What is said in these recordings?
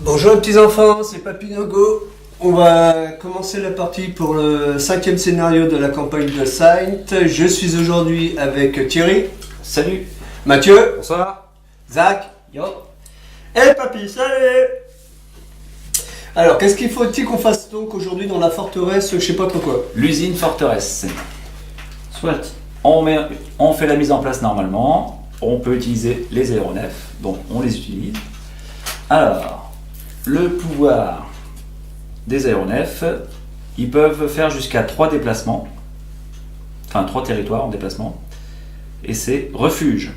Bonjour les petits enfants, c'est Papy Nogo. On va commencer la partie pour le 5e scénario de la campagne de Saint. Je suis aujourd'hui avec Thierry. Salut. Mathieu. Bonsoir. Zach. Yo. Et Papy, salut. Alors, qu'est-ce qu'il faut-il qu'on fasse donc aujourd'hui dans la forteresse, je sais pas trop quoi. L'usine forteresse. Soit. On fait la mise en place normalement. On peut utiliser les aéronefs, donc on les utilise. Alors, le pouvoir des aéronefs, ils peuvent faire jusqu'à 3 déplacements, enfin 3 territoires en déplacement, et c'est refuge.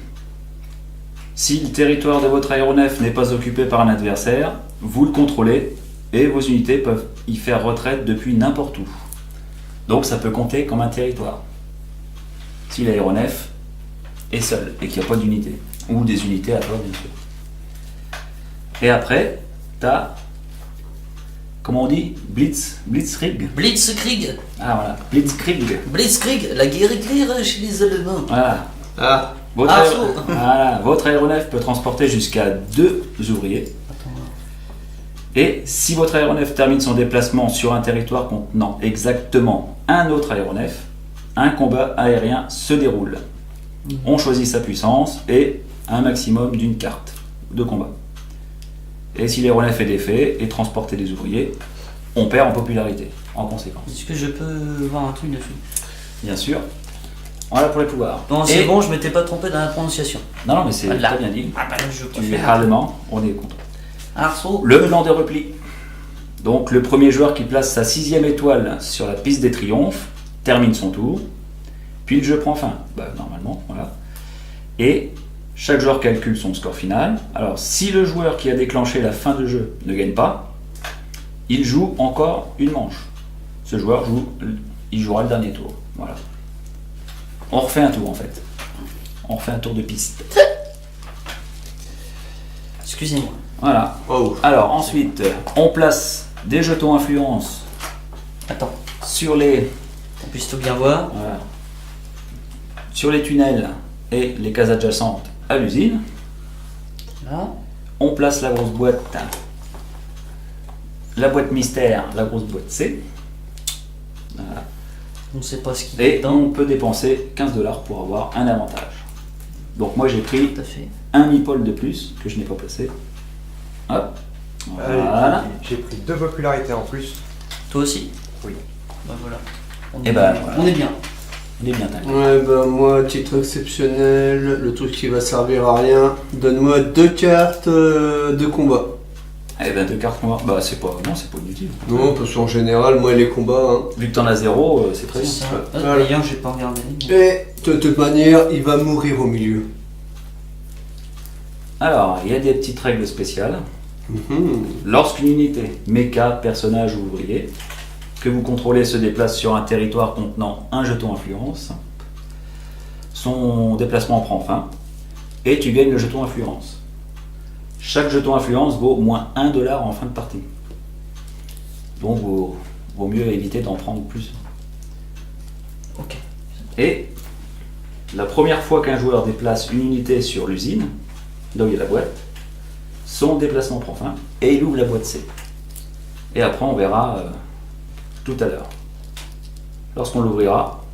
Si le territoire de votre aéronef n'est pas occupé par un adversaire, vous le contrôlez et vos unités peuvent y faire retraite depuis n'importe où. Donc ça peut compter comme un territoire. Si l'aéronef est seul et qu'il n'y a pas d'unité, ou des unités à toi bien sûr. Et après, tu as, comment on dit, Blitzkrieg. Blitzkrieg. Ah voilà, Blitzkrieg. Blitzkrieg, la guerre éclair chez les Allemands. Voilà. Ah, Votre aéronef peut transporter jusqu'à 2 ouvriers. Et si votre aéronef termine son déplacement sur un territoire contenant exactement un autre aéronef, un combat aérien se déroule. On choisit sa puissance et un maximum d'une carte de combat. Et si l'aéronef est défait et transporter des ouvriers, on perd en popularité, en conséquence. Est-ce que je peux voir un truc dessus? Bien sûr. Voilà pour les pouvoirs. Non, c'est bon, je m'étais pas trompé dans la prononciation. Non, mais c'est Voilà. très bien dit. Ah bah là, je Tu es préfère. allemand, on est content. Arceau. Le plan de repli. Donc le premier joueur qui place sa 6e étoile sur la piste des triomphes termine son tour. Puis le jeu prend fin. Normalement, voilà. Et chaque joueur calcule son score final. Alors si le joueur qui a déclenché la fin de jeu ne gagne pas, il joue encore une manche. Ce joueur il jouera le dernier tour. Voilà. On refait un tour en fait. On refait un tour de piste. Excusez-moi. Voilà. oh. Alors ensuite, on place des jetons influence Attends, sur les, on puisse tout bien voir. voilà, sur les tunnels et les cases adjacentes à l'usine. Là. On place la grosse boîte, la boîte mystère, la grosse boîte C. Voilà. On ne sait pas ce qu'il y a Et dedans. on peut dépenser 15 $ pour avoir un avantage. Donc moi j'ai pris Tout à fait. un meeple de plus que je n'ai pas placé. Hop. Voilà. J'ai pris 2 popularités en plus. Toi aussi? Oui. Bah voilà. On Et est bah, bien. voilà. On est bien. On est bien taillé. Ouais, bah moi, titre exceptionnel, le truc qui va servir à rien, donne-moi 2 cartes de combat. Eh ben 2 cartes noires, c'est pas inutile. Non, parce qu'en général, moi, les combats, Vu que t'en as 0, c'est très C'est bien. ça. Ah, Voilà. D'ailleurs, j'ai pas regardé. Et de toute manière, il va mourir au milieu. Alors, il y a des petites règles spéciales. Mhm. Lorsqu'une unité, méca, personnage ou ouvrier, que vous contrôlez se déplace sur un territoire contenant un jeton influence, son déplacement prend fin et tu gagnes le jeton influence. Chaque jeton influence vaut moins 1 $ en fin de partie. Donc, vaut mieux éviter d'en prendre plus. Ok. Et la première fois qu'un joueur déplace une unité sur l'usine, là où il y a la boîte, son déplacement prend fin et il ouvre la boîte C. Et après on verra tout à l'heure. Lorsqu'on l'ouvrira,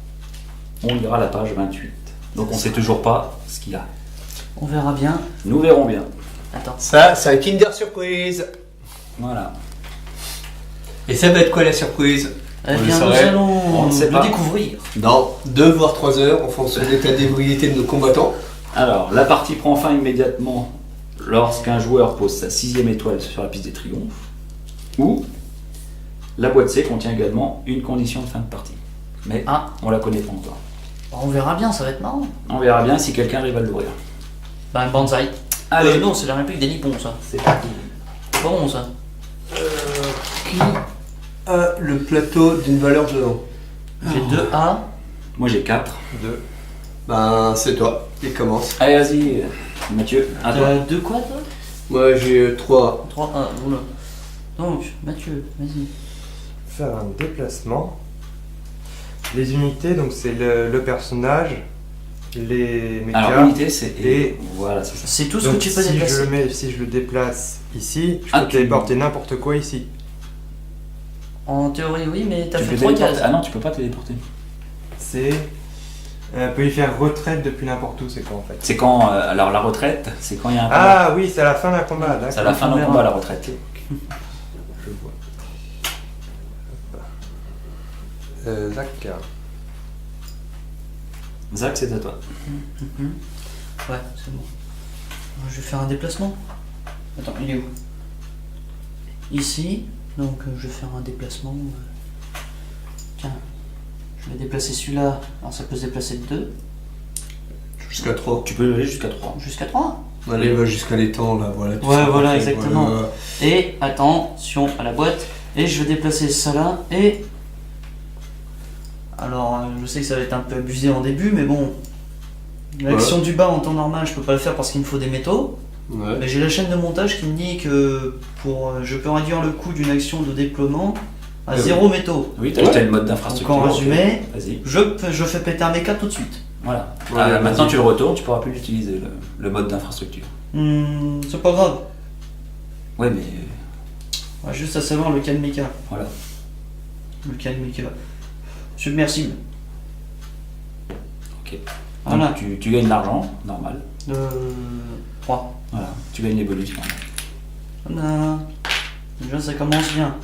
on lira la page 28. Donc on ne sait toujours pas ce qu'il y a. On verra bien. Nous verrons bien. Attends. Ça, c'est un Kinder Surprise. Voilà. Et ça va être quoi la surprise? Eh On le bien, nous saurait. allons On ne sait le pas. découvrir. Dans 2 voire 3 heures, en fonction de l'état d'ébriété de nos combattants. Alors, la partie prend fin immédiatement lorsqu'un joueur pose sa 6e étoile sur la piste des triomphes, ou la boîte C contient également une condition de fin de partie. Mais on la connaît pas encore. On verra bien, ça va être marrant. On verra bien si quelqu'un arrive à l'ouvrir. Bah, un bonsaï. Allez. Non, c'est la réplique des Nippons, ça. C'est parti. C'est pas bon, ça. Qui a le plateau d'une valeur de 1? J'ai 2 A. Moi j'ai 4. 2. Ben, c'est toi. Il commence. Allez, vas-y, Mathieu, à toi. T'as 2 quoi, toi? Moi, j'ai 3. 3 A. Oula. Donc, Mathieu, vas-y. Faire un déplacement. Les unités, donc c'est le personnage, les médias. Alors, unité, c'est. Et- Voilà, c'est ça. C'est tout ce Donc que tu peux si déplacer. si je le déplace ici, je Ah, peux téléporter n'importe quoi ici. En théorie, oui, mais t'as Tu fait peux 3 téléporter. cases. Ah non, tu peux pas téléporter. C'est... peut y faire retraite depuis n'importe où, c'est quoi en fait? C'est quand. Alors, la retraite, c'est quand il y a un combat. Ah oui, c'est à la fin d'un combat, d'accord. C'est à la fin d'un verra. combat, la retraite. Je vois. Zach. Zach, c'est à toi. Mhm. Ouais, c'est bon. Je vais faire un déplacement. Attends, il est où? Ici. Donc je vais faire un déplacement. Tiens. Je vais déplacer celui-là. Alors ça peut se déplacer de 2. Jusqu'à 3. Tu peux aller jusqu'à 3. Jusqu'à 3. Allez, va jusqu'à l'étang là, voilà. tout Ouais, ça, voilà, parfait, exactement. voilà. Et attention à la boîte. Et je vais déplacer ça là. Et. Alors je sais que ça va être un peu abusé en début, mais bon. L'action du bas en temps normal, je peux pas le faire parce qu'il me faut des métaux. Ouais. Mais j'ai la chaîne de montage qui me dit que je peux réduire le coût d'une action de déploiement à 0 métaux. Oui, Ouais. t'as le mode Donc d'infrastructure. en ok. résumé, Vas-y. je fais péter un méca tout de suite. Voilà. Ouais, vas-y. Maintenant, tu le retournes, tu pourras plus l'utiliser, le mode d'infrastructure. C'est pas grave. Ouais, mais. On va juste à savoir lequel méca. Voilà. Lequel méca. Submersible. Ok. Voilà. Donc, tu gagnes de l'argent, normal. 3. Voilà. Tu gagnes les bonus. Voilà. Déjà ça commence bien.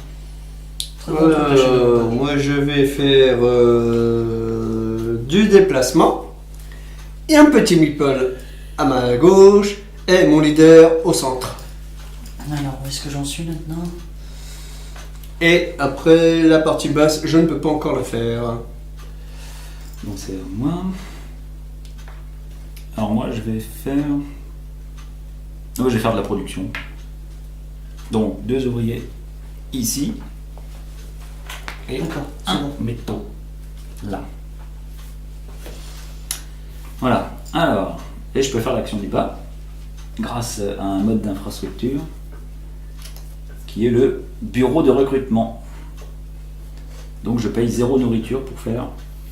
Très bon Voilà, truc, la chaîne de montage. moi je vais faire du déplacement et un petit meeple à ma gauche et mon leader au centre. Alors où est-ce que j'en suis maintenant? Et après la partie basse, je ne peux pas encore la faire. Donc, c'est moi. Alors, moi, je vais faire. Moi, je vais faire de la production. Donc, 2 ouvriers ici. Et D'accord, c'est un bon. métaux là. Voilà. Alors, et je peux faire l'action du bas grâce à un mode d'infrastructure qui est le bureau de recrutement. Donc, je paye 0 nourriture pour faire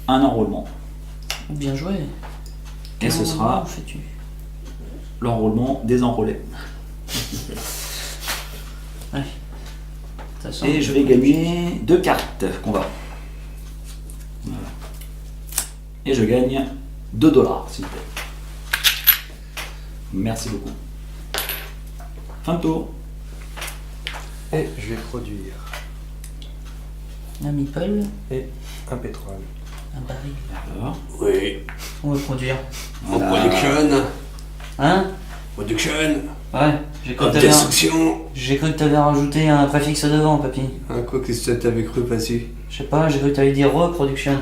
un enrôlement. Bien joué. Et ce sera Comment fais-tu? l'enrôlement des enrôlés. Ouais. Ça sent Et je vais gagner 2 cartes combat. Voilà. Et je gagne 2 $, s'il vous plaît. Merci beaucoup. Fin de tour. Et je vais produire un meeple, un pétrole. un baril. Alors, Oui, On va produire. en voilà. production. Hein? Production, Ouais, j'ai cru en que t'avais destruction. j'ai cru que t'avais rajouté un préfixe devant, papy. Hein, quoi, qu'est-ce que t'avais cru passer? Je sais pas, j'ai cru que t'allais dire reproduction.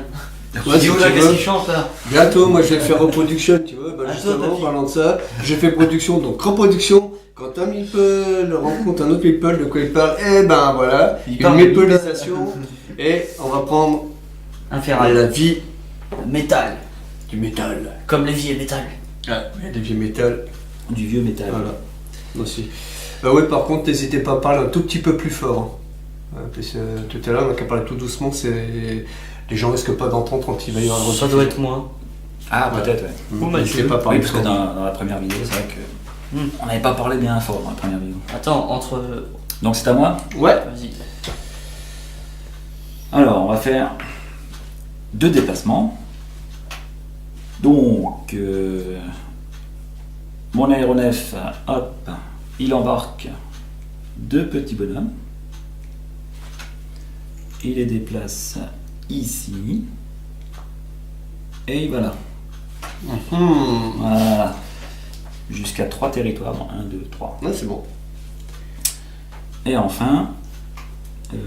Ouais, Dis où si là, tu qu'est-ce veux. qu'il chante là? Bientôt, moi je vais faire reproduction, tu vois. Bah, Ah, justement, toi, en papy. parlant de ça, j'ai fait production, donc reproduction. Quand un meeple rencontre un autre meeple, de quoi il parle? Eh ben voilà, Il une parle de mépelisation. Et on va prendre Un ferraille. la vie Métal. du métal. Comme les vieux métal. Ah, des vieux métal. Du vieux métal. Voilà. Aussi. Ouais, par contre, n'hésitez pas à parler un tout petit peu plus fort. Hein. Parce que tout à l'heure, on a qu'à parler tout doucement, les gens risquent pas d'entendre quand il va y avoir Ça doit être moi. Ah, Ouais. peut-être, ouais. Ou N'hésitez Mathieu. pas à Oui, parler parce que fort. dans la première vidéo, c'est vrai que. Hmm. On n'avait pas parlé bien fort dans la première vidéo. Attends, entre. Donc, c'est à moi. Ouais. Vas-y. Alors, on va faire 2 déplacements. Donc, mon aéronef, hop, il embarque 2 petits bonhommes. Il les déplace ici. Et voilà. Voilà. Jusqu'à 3 territoires. 1, 2, 3. Ouais, c'est bon. Et enfin, lui,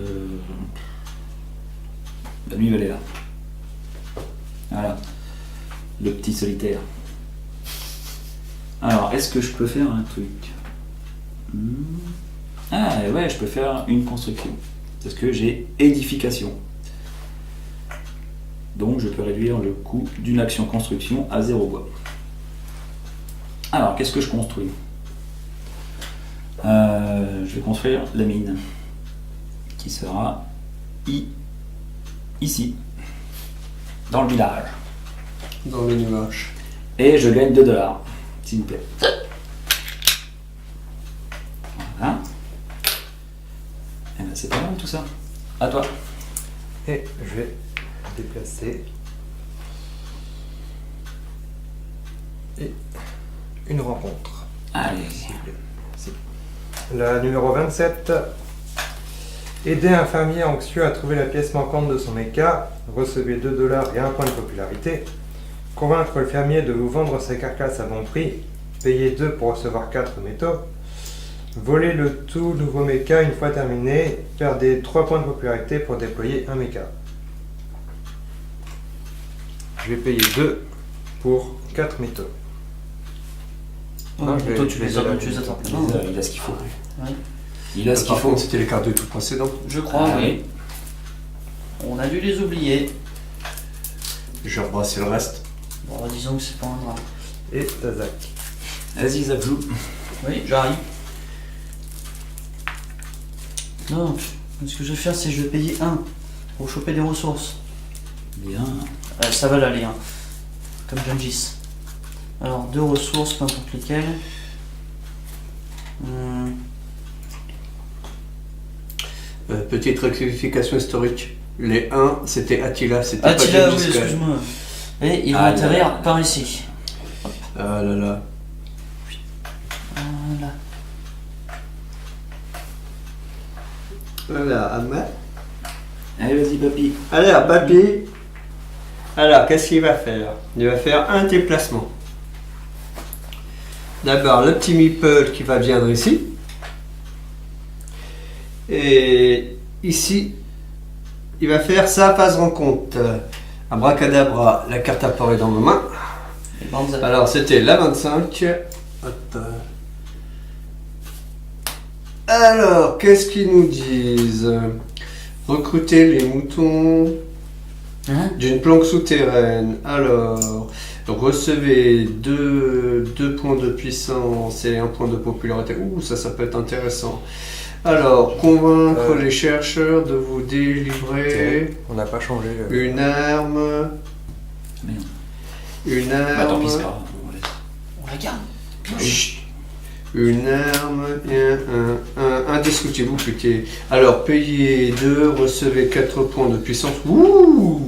il va aller là. Voilà. Le petit solitaire. Alors, est-ce que je peux faire un truc? Ah, ouais, je peux faire une construction. Parce que j'ai édification. Donc, je peux réduire le coût d'une action construction à 0 bois. Alors, qu'est-ce que je construis? Je vais construire la mine. Qui sera ici. Dans le village. Dans les nuages. Et je gagne 2 $, s'il vous plaît. Voilà. Et ben c'est pas mal tout ça. À toi. Et je vais déplacer. Et une rencontre. Allez. La numéro 27. Aider un fermier anxieux à trouver la pièce manquante de son méca. Recevez 2 $ et 1 point de popularité. Convaincre le fermier de vous vendre sa carcasse à bon prix. Payez 2 pour recevoir 4 métaux. Voler le tout nouveau méca une fois terminé. Perdez 3 points de popularité pour déployer un méca. Je vais payer 2 pour 4 métaux. Non, je vais- toi, je vais tu les aller- attrapes maintenant. Il a ce qu'il faut. Ouais. Il a ce qu'il Par faut. contre, c'était les cartes de tout précédent. Je crois, Ah oui. On a dû les oublier. Je vais rebrasser le reste. Bon, disons que c'est pas un drame. Et Tazak. Vas-y, Zabjou. Oui, j'arrive. Non, ce que je vais faire, c'est que je vais payer 1 pour choper des ressources. Bien. Ça va l'aller, hein. Comme Gengis. Alors, 2 ressources, peu importe lesquelles. Petite rectification historique. Les 1, c'était Attila, c'était Attila, pas oui, Gengis Khan. excuse-moi. Et ils vont Ah, atterrir là, là. par ici. Ah là là. Voilà. Voilà, Ahmed. Allez, vas-y, papy. Alors, papy. Alors, qu'est-ce qu'il va faire? Il va faire un déplacement. D'abord, le petit meeple qui va viendre ici. Et ici, il va faire sa phase rencontre. Abracadabra, la carte apparaît dans ma main. Et banzai. Alors, c'était la 25. Hop. Alors, qu'est-ce qu'ils nous disent? Recruter les moutons Hein? d'une planque souterraine. Alors, recevez 2 points de puissance et 1 point de popularité. Ouh, ça peut être intéressant. Alors, convaincre les chercheurs de vous délivrer On n'a pas changé. une arme. Merde. Une Bah, tant arme. pis, c'est pas grave. On laisse. On la garde. Chut. Une arme et un indestructible. Ouh, putain. Alors, payez 2, recevez 4 points de puissance. Ouh.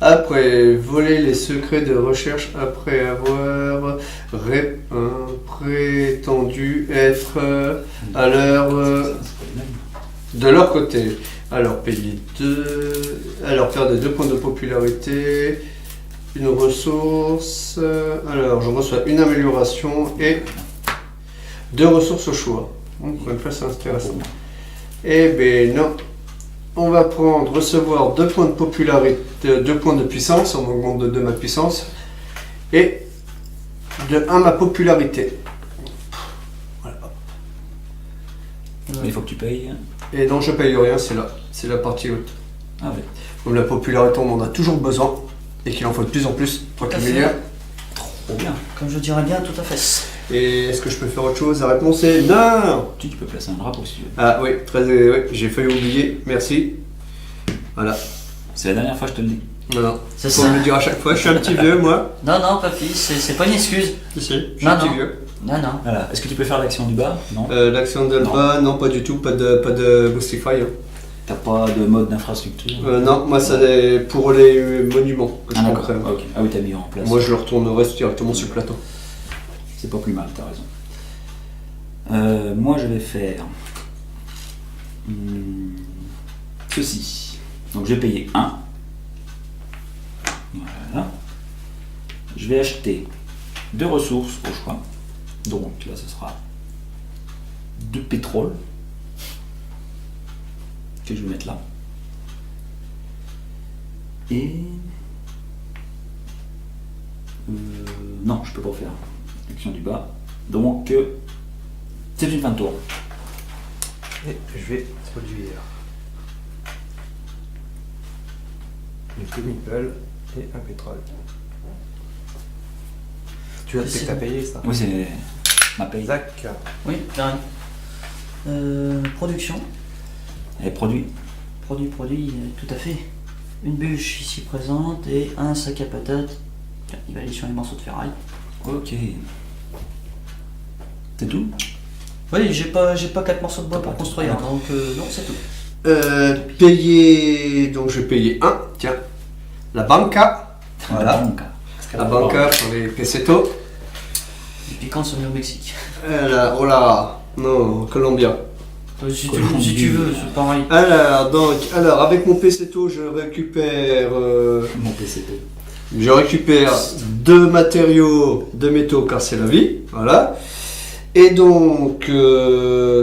Après, voler les secrets de recherche après avoir prétendu être à leur, C'est pas les mêmes. de leur côté. Alors, payer 2. Alors, perdre 2 points de popularité. Une ressource. Alors, je reçois une amélioration et 2 ressources au choix. Encore une fois, c'est intéressant. Eh ben non. On va prendre, recevoir 2 points de popularité, 2 points de puissance, on augmente de 2 ma puissance, et de 1 ma popularité. Voilà. Mais il faut que tu payes. Et non, je paye rien, c'est la partie haute. Ah ouais. Comme la popularité, on en a toujours besoin, et qu'il en faut de plus en plus, pour Tout à qu'il fait. meilleur. Trop bien. Comme je dirais bien, tout à fait. Et est-ce que je peux faire autre chose? La réponse est non. Tu peux placer un drapeau si tu veux. Ah oui, oui, j'ai failli oublier, merci. Voilà. C'est la dernière fois que je te le dis. Non, C'est faut ça. me le dire à chaque fois, je suis un petit vieux, moi. Non, non, papy, c'est pas une excuse. Si, je suis Non, un petit non. vieux. Non, non. Voilà. Est-ce que tu peux faire l'action du bas? Non. L'action de bas, non, pas du tout, pas de Boostify. Hein. T'as pas de mode d'infrastructure? Non, moi, ça c'est pour les monuments que je Ah d'accord. comprends. Ok. Ah oui, t'as mis en place. Moi, je le retournerai directement sur le plateau. C'est pas plus mal, t'as raison. Moi, je vais faire ceci. Donc, je vais payer 1. Voilà. Je vais acheter 2 ressources au choix. Donc, là, ce sera 2 pétrole que je vais mettre là. Et... non, je peux pas faire. Action du bas. Donc, c'est une fin de tour. Et je vais produire une chemical et un pétrole. Tu as C'est- t'as payé ça? Oui, c'est ma paye. Zach. Oui, j'arrive. Production. Et produit. Produit, tout à fait. Une bûche ici présente et un sac à patates Tiens, il va aller sur les morceaux de ferraille. Ok. C'est tout? Oui, j'ai pas 4 morceaux de bois pour construire, donc non, c'est tout. Payer, donc je vais payer 1, tiens, la banca, voilà, la banca pour les pesetos. Les piquants sont mis au Mexique. Oh là, non, Colombia. Si tu veux, c'est pareil. Alors, avec mon peseto, je récupère Mon PCP. Je récupère deux matériaux, deux métaux, car c'est la vie. Voilà. Et donc,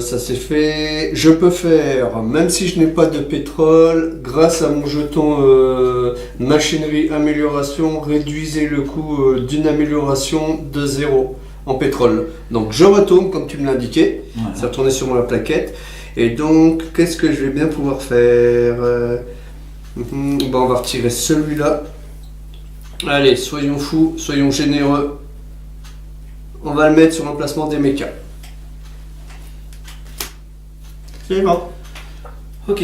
ça c'est fait. Je peux faire, même si je n'ai pas de pétrole, grâce à mon jeton machinerie amélioration, réduisez le coût d'une amélioration de 0 en pétrole. Donc, je retourne, comme tu me l'indiquais. Voilà. C'est retourné sur la plaquette. Et donc, qu'est-ce que je vais bien pouvoir faire Bon, on va retirer celui-là. Allez, soyons fous, soyons généreux. On va le mettre sur l'emplacement des mechas. C'est bon. Ok.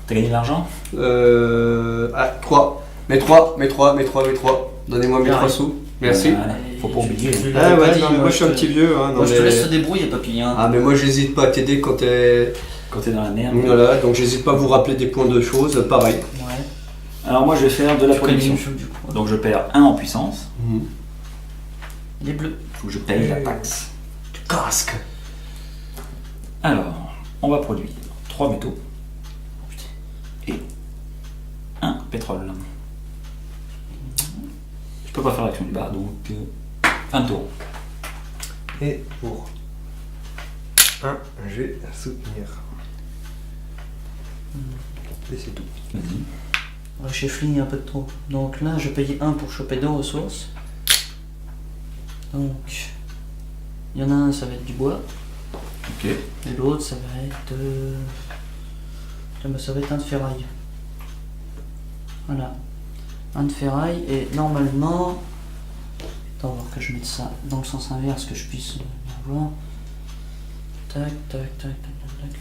T'as gagné de l'argent? 3. Mais 3. Donnez-moi mes 3 sous. Merci. Voilà. Faut pas oublier. Je Ah l'avais pas ouais, dit, non, mais moi je suis un petit vieux. Hein, non, Moi, je te mais- laisse te débrouiller, papy. Hein. Ah, mais moi j'hésite pas à t'aider quand t'es. Quand t'es dans la merde. Voilà, donc j'hésite pas à vous rappeler des points de choses, pareil. Ouais. Alors moi je vais faire de la Tu connais production. le jeu, du coup. Donc je perds 1 en puissance. Il est bleu. Faut que je paye la taxe. Casque. Alors, on va produire 3 métaux et 1 pétrole. Je peux pas faire l'action du bas, donc un tour. Et pour 1, je vais soutenir. Et c'est tout. Vas-y. J'ai fini un peu de trop. Donc là, je payais 1 pour choper 2 ressources. Donc, il y en a un, ça va être du bois. Ok. Et l'autre, ça va être. Ça va être un de ferraille. Voilà. Un de ferraille, et normalement. Attends, on va voir que je mette ça dans le sens inverse, que je puisse voir. Tac, tac, tac, tac, tac, tac.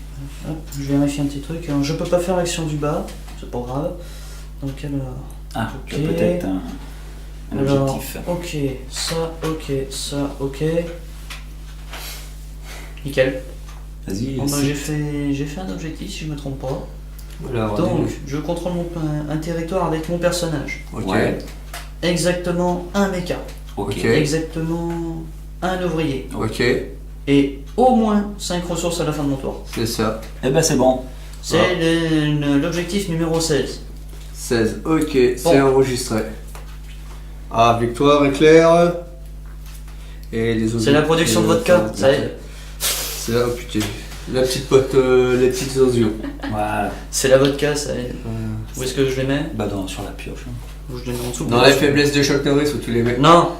Hop, je vérifie un petit truc. Alors, je peux pas faire l'action du bas, c'est pas grave. Donc, alors. Ah, Ok. tu as peut-être un Alors, objectif. ok, ça, ok. Nickel. Vas-y. Bon, bah, c'est- j'ai fait un objectif si je me trompe pas. Alors, Donc, je contrôle un territoire avec mon personnage. ok. Ouais. Exactement un méca. Ok. Ok. Exactement un ouvrier. Ok, Et au moins 5 ressources à la fin de mon tour. c'est ça. Eh ben c'est bon. C'est l'objectif numéro 16. 16, ok, c'est Bon. enregistré. Ah, victoire éclair. Et les autres. C'est la production de vodka, ça aide. C'est là, oh putain. La petite pote, les petites osios. Voilà. C'est la vodka, ça aide. Où est-ce que je les mets? Bah sur la pioche. hein. Ou je les mets en dessous? Dans la faiblesse de Chuck Norris où tu les mets. Non.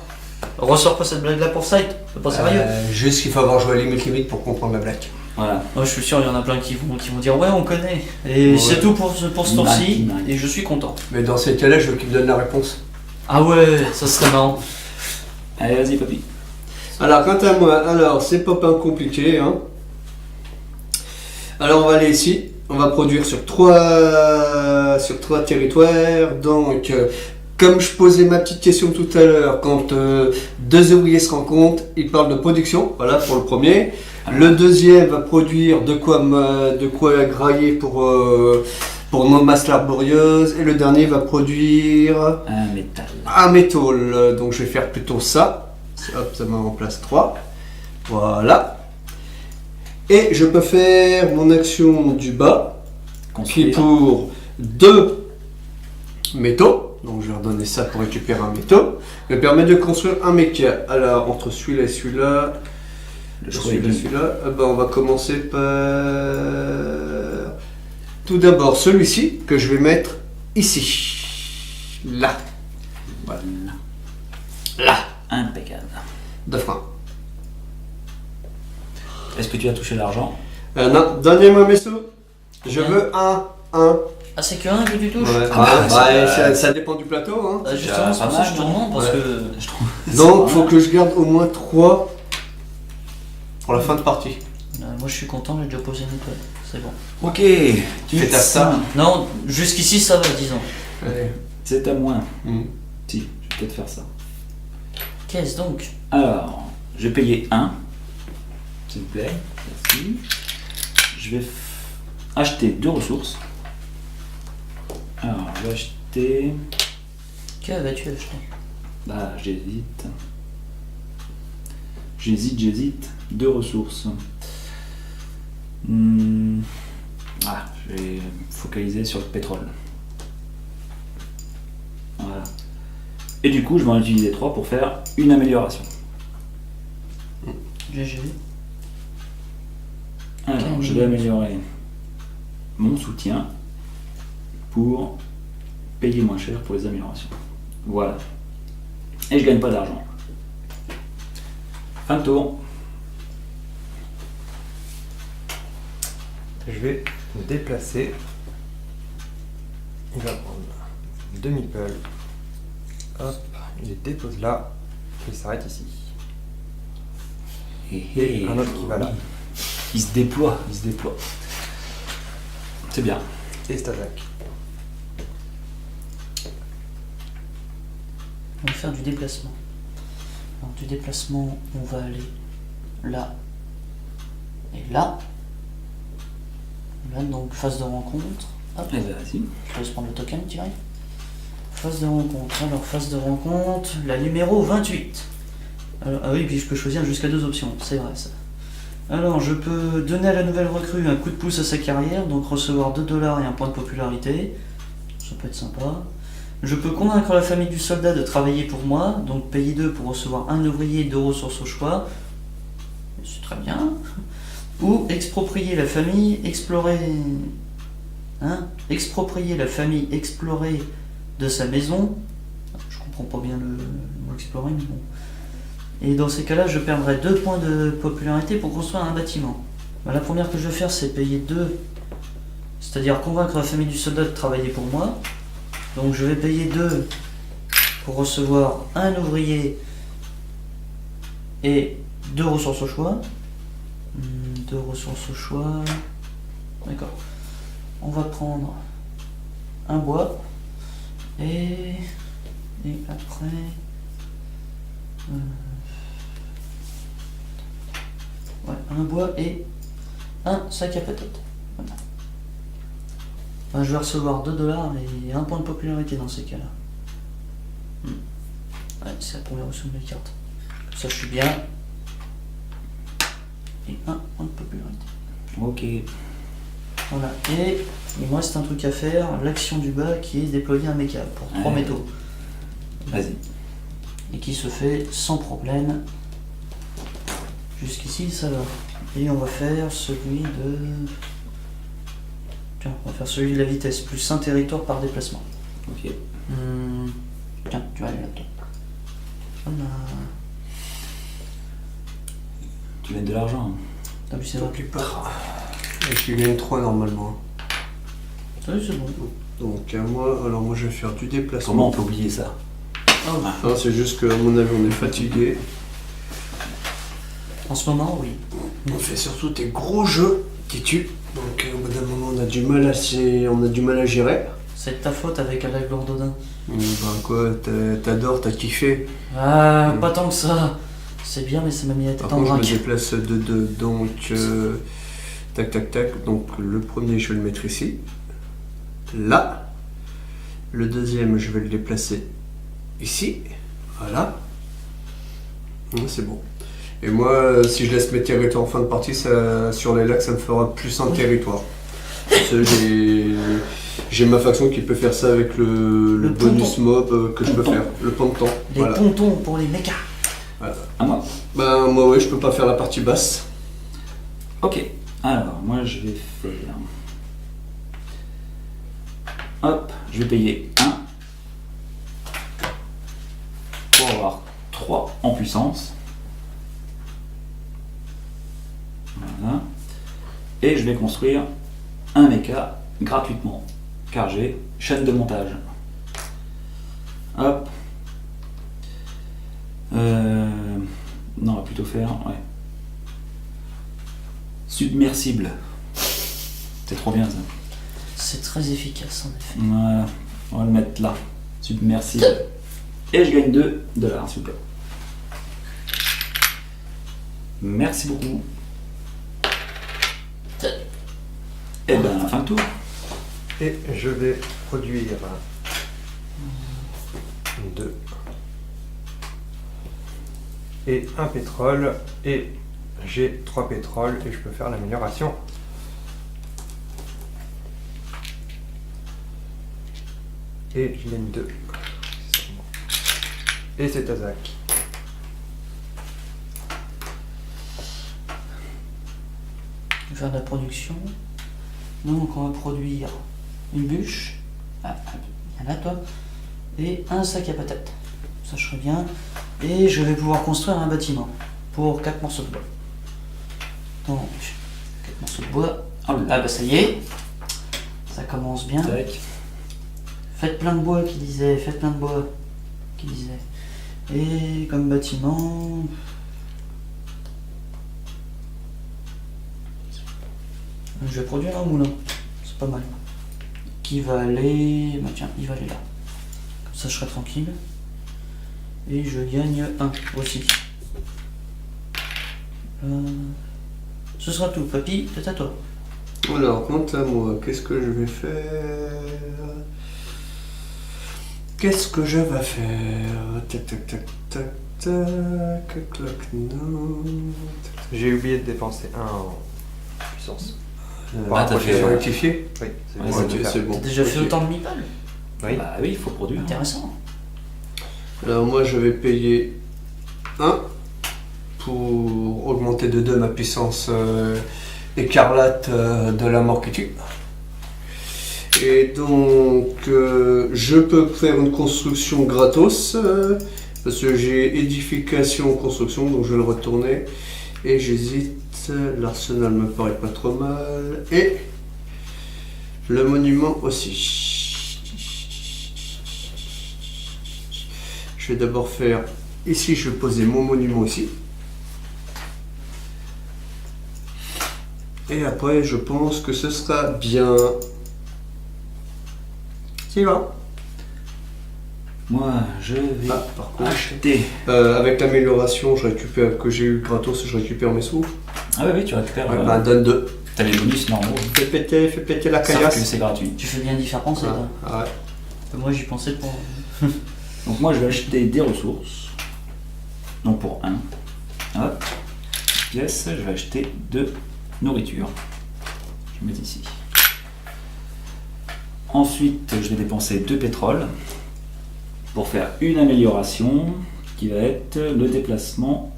Ressors pas cette blague là pour Sight. C'est pas sérieux. Juste qu'il faut avoir joué à Limite pour comprendre la blague. Voilà. Moi, je suis sûr, il y en a plein qui vont dire ouais, on connaît. Et Ouais. c'est tout pour ce tour-ci. Nice. Et je suis content. Mais dans ces cas-là, je veux qu'il me donne la réponse. Ah ouais, ça serait marrant. Allez, vas-y, papy. Alors, quant à moi, alors, c'est pas compliqué. Hein. Alors, on va aller ici. On va produire sur trois territoires. Donc, comme je posais ma petite question tout à l'heure, quand deux ouvriers se rencontrent, ils parlent de production. Voilà, pour le premier. Le deuxième va produire de quoi grailler pour nos masses laborieuses. Et le dernier va produire Un métal. un métal. Donc je vais faire plutôt ça. Hop, ça me en place 3. Voilà. Et je peux faire mon action du bas, qui est Construire. pour 2 métaux. Donc je vais redonner ça pour récupérer un métaux. Me permet de construire un méca. Alors entre celui-là et celui-là. Le choix est libre. Celui-là, on va commencer par tout d'abord celui-ci que je vais mettre ici. Là. Voilà. Là. Impeccable. De frein. Est-ce que tu as touché l'argent? Non, donnez-moi mes sous. Je veux un. Ah, c'est que un que tu touches? Ouais, Ah, ça dépend du plateau. Hein. Ah, justement, c'est pour ça que je te demande parce Ouais. que. Donc, faut que je garde au moins 3 pour la fin de partie. Moi, je suis content, j'ai déjà posé une étoile. C'est bon. Ok. Tu fais ta ça. Non, jusqu'ici, ça va, disons. Allez. C'est à moi. Mhm. Si, je qu'à de faire ça. Qu'est-ce donc? Alors, je vais payer 1, s'il vous plaît. Merci. Je vais acheter 2 ressources. Alors, je vais acheter... Que vas-tu acheter? Bah, j'hésite. J'hésite. 2 ressources. Ah, je vais me focaliser sur le pétrole. Voilà. Et du coup, je vais en utiliser 3 pour faire une amélioration. GG. Alors, je vais améliorer mon soutien pour payer moins cher pour les améliorations. Voilà. Et je gagne pas d'argent. Fin de tour. Je vais le déplacer. Il va prendre 2 meeples. Hop, il les dépose là. Il s'arrête ici. Et un autre qui va là. Il se déploie. C'est bien. Et Stazak. On va faire du déplacement. Alors, du déplacement, on va aller là et là. Là, donc phase de rencontre. Hop, Et ben, vas-y. je laisse prendre le token, Thierry. Phase de rencontre. Alors, phase de rencontre, la numéro 28. Alors, ah oui, puis je peux choisir jusqu'à 2 options, c'est vrai ça. Alors, je peux donner à la nouvelle recrue un coup de pouce à sa carrière, donc recevoir 2 $ et un point de popularité. Ça peut être sympa. Je peux convaincre la famille du soldat de travailler pour moi, donc payer 2 pour recevoir un ouvrier et 2 ressources au choix. C'est très bien. Ou exproprier la famille, exproprier la famille explorée de sa maison. Je comprends pas bien le mot explorer, mais bon. Et dans ces cas-là, je perdrai 2 points de popularité pour construire un bâtiment. Ben, la première que je vais faire, c'est payer 2, c'est-à-dire convaincre la famille du soldat de travailler pour moi. Donc je vais payer 2 pour recevoir un ouvrier et 2 ressources au choix. 2 ressources au choix. D'accord. On va prendre un bois et après un bois et un sac à patates. Voilà. Ben, je vais recevoir 2 $ et un point de popularité dans ces cas-là. Ouais, c'est la première option de mes cartes. Comme ça, je suis bien. Et un point de popularité. Ok. Voilà. Et il me reste un truc à faire, l'action du bas qui est déployer un méca pour 3 métaux. Vas-y. Et qui se fait sans problème. Jusqu'ici, ça va. Et on va faire celui de... Tiens, on va faire celui de la vitesse, plus un territoire par déplacement. Ok. Tiens, tu vas aller là-dedans. Voilà. Tu gagnes de l'argent. T'as vu, c'est vrai. T'oublies pas. Et tu gagnes 3 normalement. Oui, c'est bon. Donc moi je vais faire du déplacement. Comment on peut oublier ça? Non, c'est juste qu'à mon avis on est fatigué. En ce moment, oui. On fait surtout des gros jeux qui tuent. Donc au bout d'un moment on a du mal à gérer. C'est de ta faute avec Alec Lordodin. Ben quoi, t'adores, t'as kiffé. Ah, pas tant que ça. C'est bien, mais ça m'a mis la tête Par en contre je me vrac. déplace de 2, donc tac. Donc le premier je vais le mettre ici. Là. Le deuxième je vais le déplacer ici. Voilà. C'est bon. Et moi, si je laisse mes territoires en fin de partie, sur les lacs, ça me fera plus un territoire. Parce que j'ai ma faction qui peut faire ça avec le bonus ponton. mob que je peux faire, le ponton. Les Voilà. pontons pour les mechas. À moi. Ben moi ouais, je peux pas faire la partie basse. Ok. Alors, moi je vais faire... Hop, je vais payer 1 pour avoir 3 en puissance. Voilà. Et je vais construire un mecha gratuitement, car j'ai chaîne de montage. Hop. Non, on va plutôt faire... Ouais. Submersible. C'est trop bien ça. C'est très efficace en effet. Voilà. On va le mettre là. Submersible. Et je gagne 2 $, s'il vous plaît. Merci beaucoup. Et ben, fin de tour. Et je vais produire 2 et un pétrole, et j'ai 3 pétroles et je peux faire l'amélioration. Et je gagne 2. Et c'est à Zach. Je vais faire de la production. Donc on va produire une bûche. Ah, il y en a toi. Et un sac à patates. Ça je serait bien. Et je vais pouvoir construire un bâtiment pour 4 morceaux de bois. Donc 4 morceaux de bois. Ah, Ah bah ça y est. Ça commence bien. Tac. Faites plein de bois qui disait. Faites plein de bois qui disait. Et comme bâtiment. Je vais produire un moulin. C'est pas mal. Qui va aller. Bah tiens, il va aller là. Comme ça je serai tranquille. Et je gagne 1 aussi. Ce sera tout. Papy, c'est à toi. Alors, quant à moi, qu'est-ce que je vais faire? Qu'est-ce que je vais faire? Tac, tac, tac, tac, tac, clac, non. J'ai oublié de dépenser 1 en puissance. Ah, t'as fait, rectifié? Oui, c'est Ouais, bon. c'est Ok, tout c'est bon. T'as déjà fait Ok. autant de meeple? Oui. Bah oui, il faut produire. Intéressant. Alors, moi, je vais payer 1 pour augmenter de 2 ma puissance écarlate de la mort qui tue. Et donc, je peux faire une construction gratos, parce que j'ai édification construction, donc je vais le retourner. Et j'hésite, l'arsenal me paraît pas trop mal. Et le monument aussi. Je vais d'abord faire, ici je vais poser mon monument ici. Et après, je pense que ce sera bien. Tu vas. Moi, je vais Ah, par contre, acheter. avec l'amélioration je récupère, que j'ai eu gratos, je récupère mes sous. Ah oui, tu récupères. Ouais, ben, donne 2. T'as les bonus normaux. Fais péter la Sauf que caillasse. c'est gratuit. Tu fais bien d'y faire penser, toi. Ah, ouais. Moi j'y pensais pour. Donc moi, je vais acheter des ressources. Donc pour 1. Hop. Pièce, je vais acheter 2 nourriture. Je vais mettre ici. Ensuite, je vais dépenser 2 pétroles pour faire une amélioration qui va être le déplacement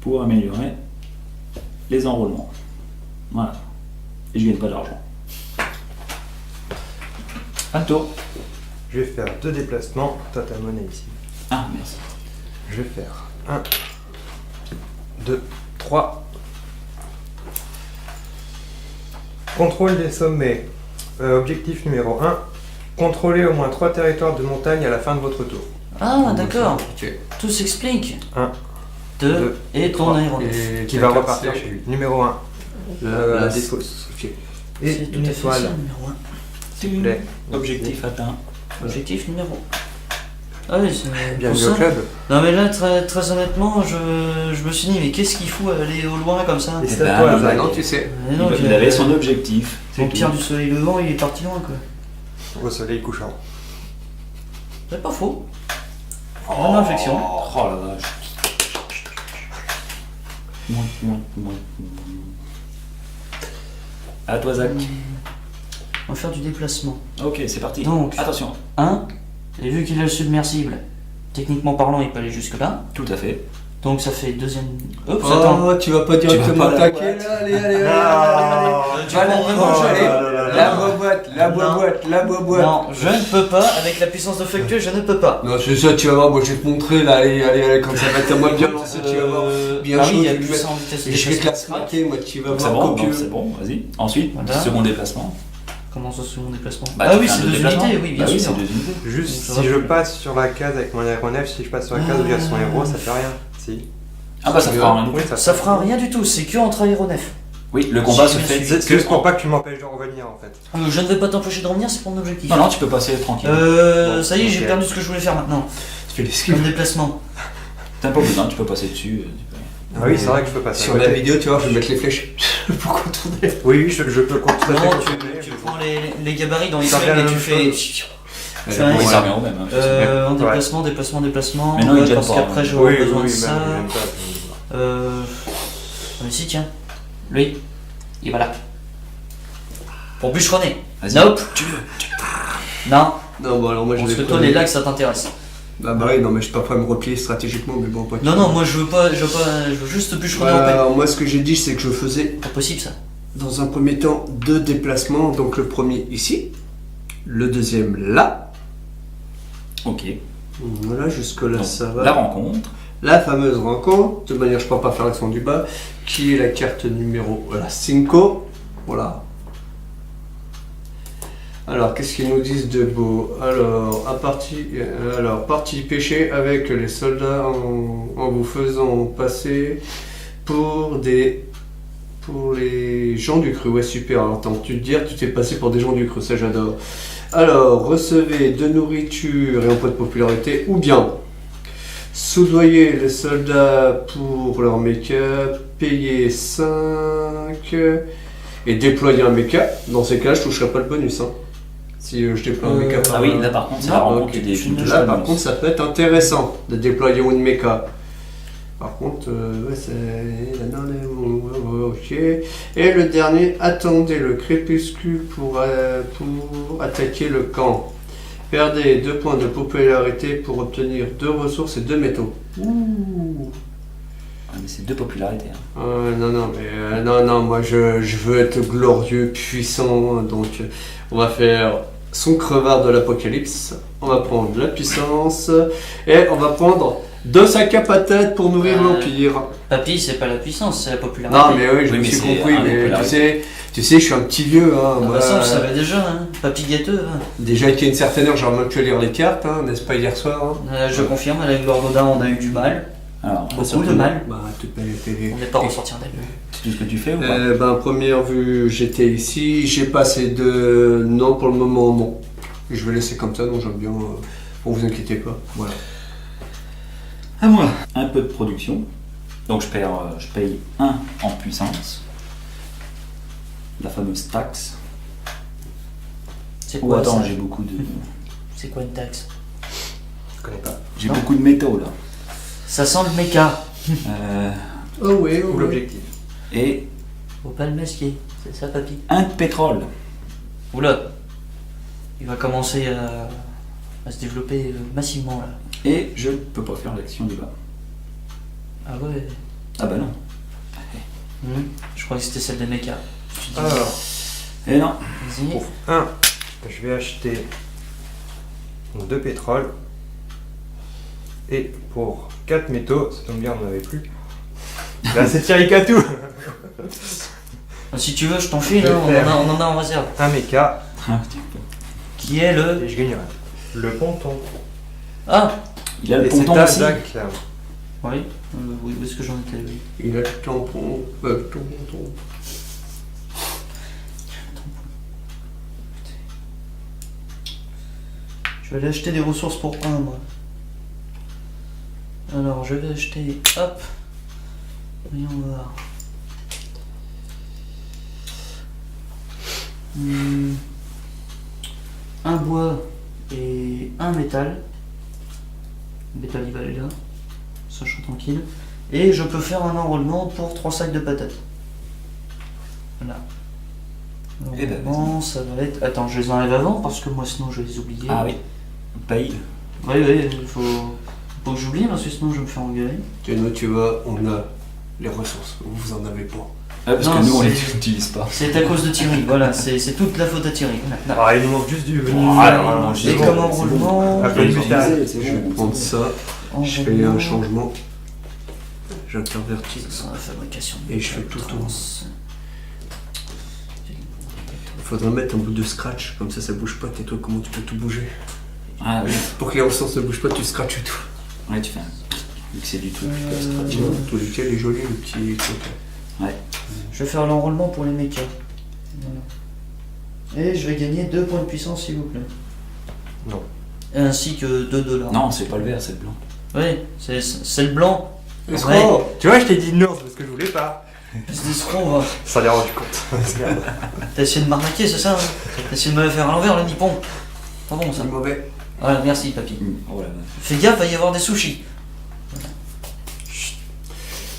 pour améliorer les enrôlements. Voilà. Et je gagne pas d'argent. À tour. Je vais faire 2 déplacements. Toi, ta monnaie ici. Ah, merci. Je vais faire 1, 2, 3. Contrôle des sommets. Objectif numéro 1. Contrôlez au moins 3 territoires de montagne à la fin de votre tour. Ah d'accord. Ok. Tout s'explique. 1. 2 Deux, et ton trois. aéronef. Et Qui va repartir chez lui. Numéro 1. la dépose. Ok. Et C'est tout une à fait étoile. ça, numéro 1. S'il vous plaît. Objectif atteint. Objectif numéro. Ah oui, c'est Bienvenue pour au ça. club. Non mais là, très honnêtement, je me suis dit, mais qu'est-ce qu'il fout à aller au loin comme ça? Et Eh c'est ben, à toi, il Zach. Maintenant tu sais. Mais non, Il avait son objectif. Mon C'est Pierre tout. du soleil levant, il est parti loin quoi. Au soleil couchant. C'est pas faux. Bonne réflexion. Oh la vache. À toi, Zach. On va faire du déplacement. Ok, c'est parti. Donc. Attention. 1, et vu qu'il a le submersible, techniquement parlant, il peut aller jusque là. Tout à fait. Donc ça fait deuxième. Oups, attends. Oh, tu vas pas directement pas la attaquer boîte. là, allez. Voilà, la boîte. Non, je ne peux pas, avec la puissance de Fructueux, je ne peux pas. Non, c'est ça, tu vas voir, moi je vais te montrer là, allez, comme ça va être à moi de bien lancé, tu vas voir. Bien ah chaud, oui, il y a je vais plus te ça en vitesse de Et je vais te la déplacement. craquer, moi tu vas Donc c'est voir bon, copieux. donc c'est bon, vas-y. Ensuite, Voilà. second déplacement. Comment ça, second déplacement? Bah, Ah tu oui, fais un c'est autre 2 déplacement. unités, oui, bien Bah oui, sûr. c'est 2 unités. Juste Ça va si je plus. passe sur la case avec mon aéronef, si je passe sur la case où il y a son héros, ça fait rien. Si. Ah bah ça fera rien. Oui, Ça fera rien du tout, c'est que entre aéronefs. Oui, le combat Si, se je fait suis- C'est juste pour pas que tu m'empêches de revenir en fait. Je ne vais pas t'empêcher de revenir, c'est pour mon objectif. Non, non, tu peux passer tranquille. Bon, Ça y est, j'ai ok. perdu ce que je voulais faire maintenant. Tu fais l'esquive. Comme déplacement. T'as pas besoin, tu peux passer dessus. Ah oui, c'est vrai que je peux passer. Sur à la côté. vidéo, tu vois, je vais mettre les flèches pour contourner. Oui, je peux continuer. Non, tu prends les gabarits dans les Ça frames revient à et la tu même fais. Ouais, Ouais, Oui, ouais. ça revient au même. Hein, En déplacement, déplacement, déplacement. Mais non, il ouais, gêne parce pas, qu'après hein. j'aurai Oui, besoin oui, de ça. même pas. Mais si, tiens. Lui, il va là. Pour bûcheronner. Vas-y. Nope. Non, Non, bon, alors moi je parce vais. que toi, les lags, ça t'intéresse. Bah, oui, non, mais je suis pas prêt à me replier stratégiquement, mais bon, pas. Non, non, moi je veux juste bûcheronner en paix. Alors, moi, ce que j'ai dit, c'est que je faisais Pas possible ça. dans un premier temps 2 déplacements. Donc, le premier ici, le deuxième là. Ok. Voilà, jusque-là, Donc, ça va. la rencontre. La fameuse rencontre, de manière, je ne peux pas faire l'accent du bas, qui est la carte numéro 5. Voilà. Alors, qu'est-ce qu'ils nous disent de beau? Alors, partie pêcher avec les soldats en vous faisant passer pour les gens du cru. Ouais, super. Alors, attends, tu te dire, tu t'es passé pour des gens du cru, ça j'adore. Alors, recevez de nourriture et un point de popularité, ou bien soudoyer les soldats pour leur mecha, payer 5 et déployer un mecha. Dans ces cas, je toucherai pas le bonus. Hein. Si je déploie un mecha par Ah oui, là par contre, c'est la Non, rencontre ok. qui définit. Là, par contre, ça peut être intéressant de déployer une mecha. Par contre, ouais, c'est. Ok. Et le dernier, attendez le crépuscule pour attaquer le camp. Perdez 2 points de popularité pour obtenir 2 ressources et 2 métaux. Ouh. Ah, mais c'est 2 popularités. Hein. Non, mais non, moi je veux être glorieux, puissant, donc on va faire son crevard de l'apocalypse, on va prendre la puissance, et on va prendre 2 sacs à patates pour nourrir l'Empire. Papy, c'est pas la puissance, c'est la popularité. Non, mais oui, je Oui, me mais suis c'est compris, un mais popularité. tu sais, je suis un petit vieux, hein, Ah, moi, bah ça, on savait déjà, hein. Papy gâteux. Hein. déjà qu'il y a une certaine heure, j'ai remarqué que lire les cartes, hein, n'est-ce pas, hier soir hein. Je confirme, avec Lord Odin, on a eu du mal. Alors, Beaucoup de mal. Bah, On n'est pas ressorti indemne. c'est tout ce que tu fais ou pas Première vue, j'étais ici, j'ai passé de... Non, pour le moment, non. Je vais laisser comme ça, donc j'aime bien, bon, vous inquiétez pas, voilà. À moi. Un peu de production. Donc je paye 1 en puissance. La fameuse taxe. C'est Oh quoi attends, ça j'ai beaucoup de. C'est quoi une taxe? Je connais pas. J'ai Non. beaucoup de métaux là. Ça sent le méca. Oh oui, Ou l'objectif. Et Faut pas le masquer, c'est ça, papy. 1 de pétrole. Oula, il va commencer à se développer massivement là. Et je peux pas faire l'action du bas. Ah ouais. Ah bah non. Je croyais que c'était celle des mechas. Je me suis dit, Alors, Et non. vas-y. pour 1, je vais acheter 2 pétrole. Et pour 4 métaux, ça tombe bien, on n'en avait plus. Là, c'est Tirikatou. Si tu veux, je t'en file, Je vais hein, faire. on en a en réserve. Un méca, Ah, tiens. Qui est le. et je gagnerai. Le ponton. Ah Il a le Et c'est ponton aussi. Tazak, là. Oui, oui, où est-ce que j'en étais, oui. il a le tampon, tampon. Je vais aller acheter des ressources pour 1, moi. Alors, je vais acheter. Hop. Voyons voir. Un bois et un métal. Le métal il va aller là. Ça je suis tranquille. Et je peux faire un enrôlement pour 3 sacs de patates. Voilà. Eh ben, L'enrôlement, ça va être. Attends, je les enlève avant parce que moi sinon je vais les oublier. Ah oui. Paye. Oui, il faut pas que j'oublie parce que sinon je vais me faire engueuler. Nous, tu vois, on a les ressources, vous en avez pas. Ah, parce Non, que nous on c'est- les utilise pas. C'est à cause de Thierry, voilà, c'est toute la faute à Thierry. Voilà. Ah, il nous manque juste du Ah, Et comme enrôlement, Ah, Je vais plus les tard. utiliser, c'est Je vais bon. prendre ça, je fais un changement, j'intervertis. Ça sera la fabrication. Et je fais tout trans. Il faudrait mettre un bout de scratch, comme ça bouge pas, tes trucs, comment tu peux tout bouger. Ah oui. Pour que les ressources ne bougent pas, tu scratches tout. Ouais, tu fais un. Vu que c'est du truc. Tu vois, tout lequel est joli, le petit truc. Ouais. Je vais faire l'enrôlement pour les mechas. Voilà. Et je vais gagner 2 points de puissance, s'il vous plaît. Non. Ainsi que 2 $. Non, c'est pas le vert, c'est le blanc. Oui, c'est le blanc. Est-ce Ouais. qu'on- Tu vois, je t'ai dit non, c'est parce que je voulais pas. Plus d'escrocs, va. Ça l'est rendu compte. Merde. T'as essayé de m'arnaquer, c'est ça hein? T'as essayé de me le faire à l'envers, le nippon. Pas bon, ça. C'est mauvais. Voilà, merci, papy. Oh la vache. Fais gaffe, va y avoir des sushis.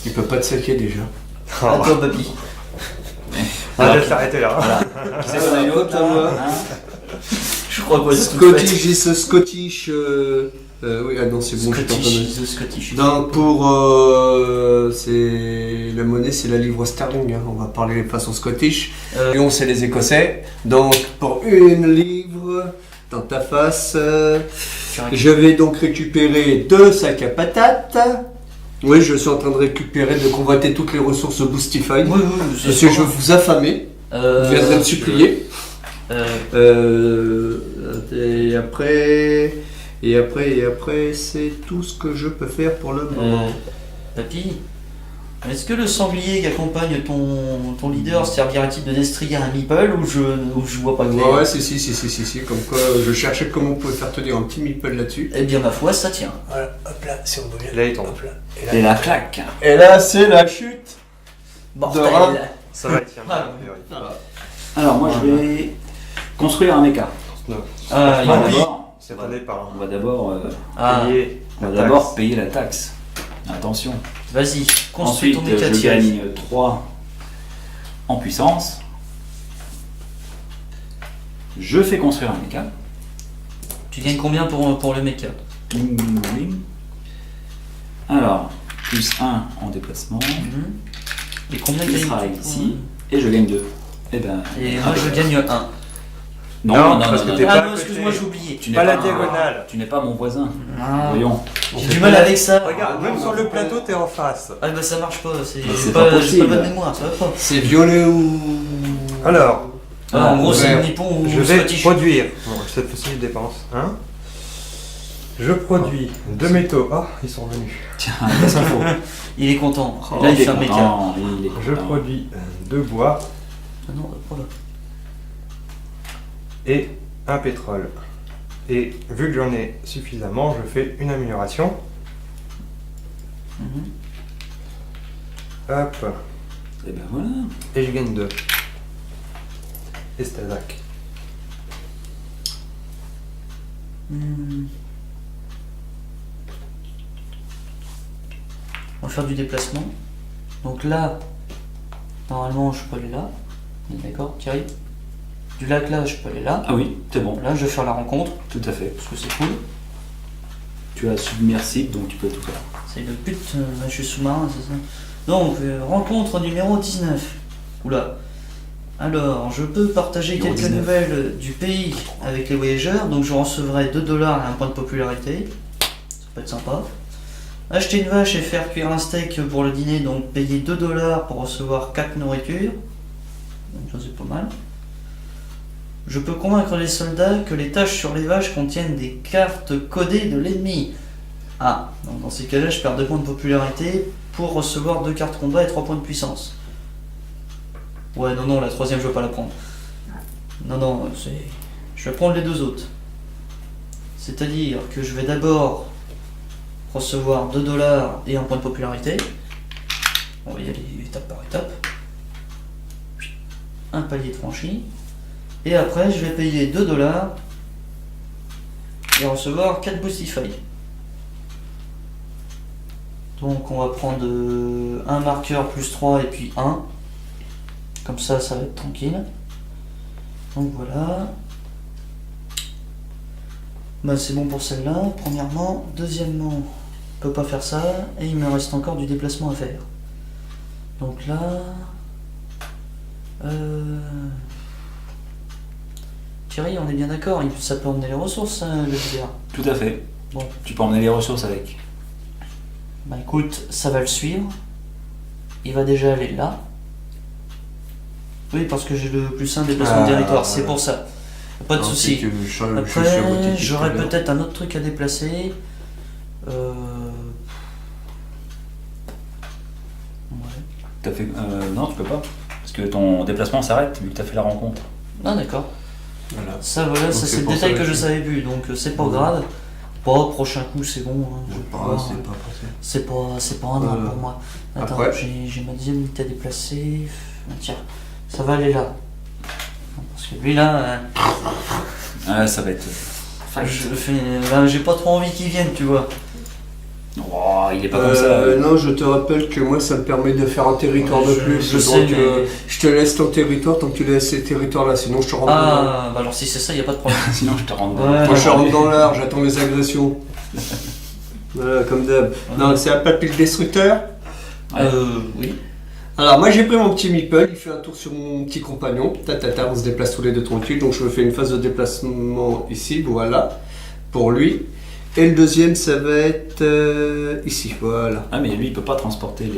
Il peut pas te saquer déjà. À toi, papy. Ah, je vais s'arrêter là. Voilà. Qui c'est qu'on a eu autre, à moi. là, hein? Je crois quoi, c'est tout fait. Scottish, j'ai ce Scottish. Oui, ah non, c'est bon, je Scottish, the Scottish. Donc pour c'est la monnaie, c'est la livre sterling. Hein. On va parler façon Scottish. Lyon, c'est les Écossais. Donc pour une livre dans ta face, je vais donc récupérer 2 sacs à patates. Oui, je suis en train de récupérer, de convoiter toutes les ressources Boostify. Oui, Parce que je veux vous affamer. Vous viendrez me supplier. Et après, c'est tout ce que je peux faire pour le moment. Papy, est-ce que le sanglier qui accompagne ton leader servira-t-il de destrier à un meeple ou je vois pas clair? Ouais, si. Comme quoi, je cherchais comment on pouvait faire tenir un petit meeple là-dessus. Eh bien, ma foi, ça tient. Voilà, hop là, si on revient. Là, il tombe. Hop là. Et la claque. Et là, c'est la chute. Mortel. Dora. Ça va, tiens. Ah. Alors moi je vais construire un méca. Ah, On va oui. d'abord- C'est pas des parents. on va d'abord Ah, Payer on va la d'abord taxe. payer la taxe. Attention. vas-y, construis Ensuite ton méca, je Thierry. gagne 3 en puissance. Je fais construire un méca. Tu gagnes combien pour le méca? Bling, bling, bling. Alors, plus 1 en déplacement. Et combien Il gagnes sera ici. Et je gagne 2. Et ben. Et moi, je gagne 1. Non, parce que t'es Ah pas non, à excuse-moi, côté. j'ai oublié. Tu n'es Pas la un- diagonale. Tu n'es pas mon voisin. Ah, Voyons. j'ai du mal avec ça. Regarde, même sur le plateau, t'es en face. Ah bah ça marche pas, c'est Mais j'ai c'est pas, pas j'ai pas possible. bonne mémoire, ça va pas. C'est violet ou. Alors, Ah, en gros, c'est vert. le nippon ou je vais Scottish. produire. Bon, cette fois-ci, je dépense. Hein, je produis 2 métaux. Ah, ils sont venus. Tiens, qu'est-ce qu'il faut? Il est content. Oh, Et là, il est fait un méca. content, il est Je content. produis 2 bois Ah non, pas là. et un pétrole. Et vu que j'en ai suffisamment, je fais une amélioration. Mhm. Hop, Et ben voilà. et je gagne 2. Et Stadak. Hmm. On va faire du déplacement. Donc là, normalement, je peux aller là. On est d'accord, Thierry? Du lac là, je peux aller là. Ah oui, c'est bon, Là, je vais faire la rencontre, tout à fait. parce que c'est cool. Tu as submersible, donc tu peux tout faire. C'est le but, je suis sous-marin, c'est ça. Donc, rencontre numéro 19. Oula. Alors, je peux partager Numéro quelques 19. nouvelles du pays avec les voyageurs. Donc, je recevrai 2 $ et un point de popularité. Ça peut être sympa. Acheter une vache et faire cuire un steak pour le dîner. Donc, payer 2 $ pour recevoir 4 nourritures. Donc, ça, c'est pas mal. Je peux convaincre les soldats que les tâches sur les vaches contiennent des cartes codées de l'ennemi. Ah, donc dans ces cas-là, je perds 2 points de popularité pour recevoir 2 cartes combat et 3 points de puissance. Ouais, non, la troisième, je veux pas la prendre. Non, c'est... Je vais prendre les 2 autres. C'est-à-dire que je vais d'abord recevoir 2 $ et un point de popularité. On va y aller étape par étape. Un palier de franchi. Et après, je vais payer 2 $ et recevoir 4 Boostify. Donc on va prendre un marqueur plus 3 et puis 1. Comme ça, ça va être tranquille. Donc voilà. Bah, c'est bon pour celle-là, premièrement. Deuxièmement, on peut pas faire ça. Et il me reste encore du déplacement à faire. Donc là... Thierry, on est bien d'accord, ça peut emmener les ressources, le leader. Tout à fait. Bon. Tu peux emmener les ressources avec. Bah écoute, ça va le suivre. Il va déjà aller là. Oui, parce que j'ai le plus 1 déplacement de territoire, c'est pour ça. Pas de soucis. Après, j'aurais peut-être un autre truc à déplacer. Ouais. t'as fait. Non, tu peux pas. Parce que ton déplacement s'arrête vu que t'as fait la rencontre. Ah d'accord. Voilà. Ça voilà, Donc, ça c'est c'est le pour détail ça que je que- savais plus, donc c'est pas grave. Bon, prochain coup c'est bon, hein, je vais Ah, pouvoir, c'est pas passé. c'est pas un drame pour moi. Attends, après. j'ai ma deuxième unité à déplacer. Ah, tiens, ça va aller là. Parce que lui là, Ça va être. j'ai pas trop envie qu'il vienne, tu vois. Oh, il est pas comme ça. Non, je te rappelle que moi ça me permet de faire un territoire de plus. Je donc sais, mais... je te laisse ton territoire tant que tu laisses ces territoires là, sinon je te rentre dans l'art. Ah, bah alors si c'est ça, y a pas de problème. Sinon, je te rends dedans. Ouais. Moi je rentre dans l'art, j'attends les agressions. Voilà, comme d'hab. Non, c'est un papy le destructeur. Oui. Alors moi j'ai pris mon petit meeple, il fait un tour sur mon petit compagnon. On se déplace tous les deux tranquilles. Donc je me fais une phase de déplacement ici, voilà, pour lui. Et le deuxième ça va être ici, voilà. Ah, mais lui, il peut pas transporter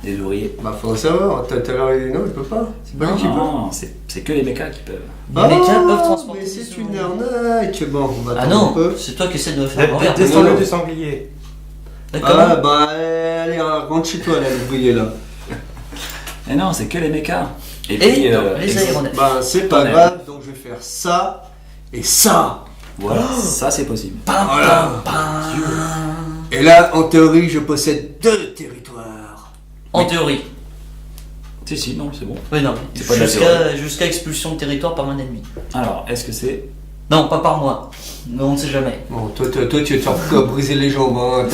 les ouvriers. Bah faudrait savoir, tout à l'heure il... non il peut pas. C'est pas lui qui peut. Non, c'est que les mechas qui peuvent. Les mécas peuvent transporter. Mais des c'est une ouvriers. arnaque. Bon, on va Ah attendre un non, peu. c'est toi qui essaies de me faire l'envers. Descends-le non. du sanglier. D'accord. Ah bah allez, rentre chez toi là, l'ouvrier là. Et non, c'est que les mechas. Et puis, les aéronefs. Bah c'est pas Tonnerre. grave, donc je vais faire ça et ça. Voilà, ça c'est possible. Pam, Voilà. pam, pam. Et là, en théorie, je possède 2 territoires. En théorie. Si, non, c'est bon. Oui, non. C'est pas de la théorie. Jusqu'à expulsion de territoire par un ennemi. Alors, est-ce que c'est. Non, pas par moi. Mais on ne sait jamais. Bon, toi, tu vas te faire briser les jambes. Hein.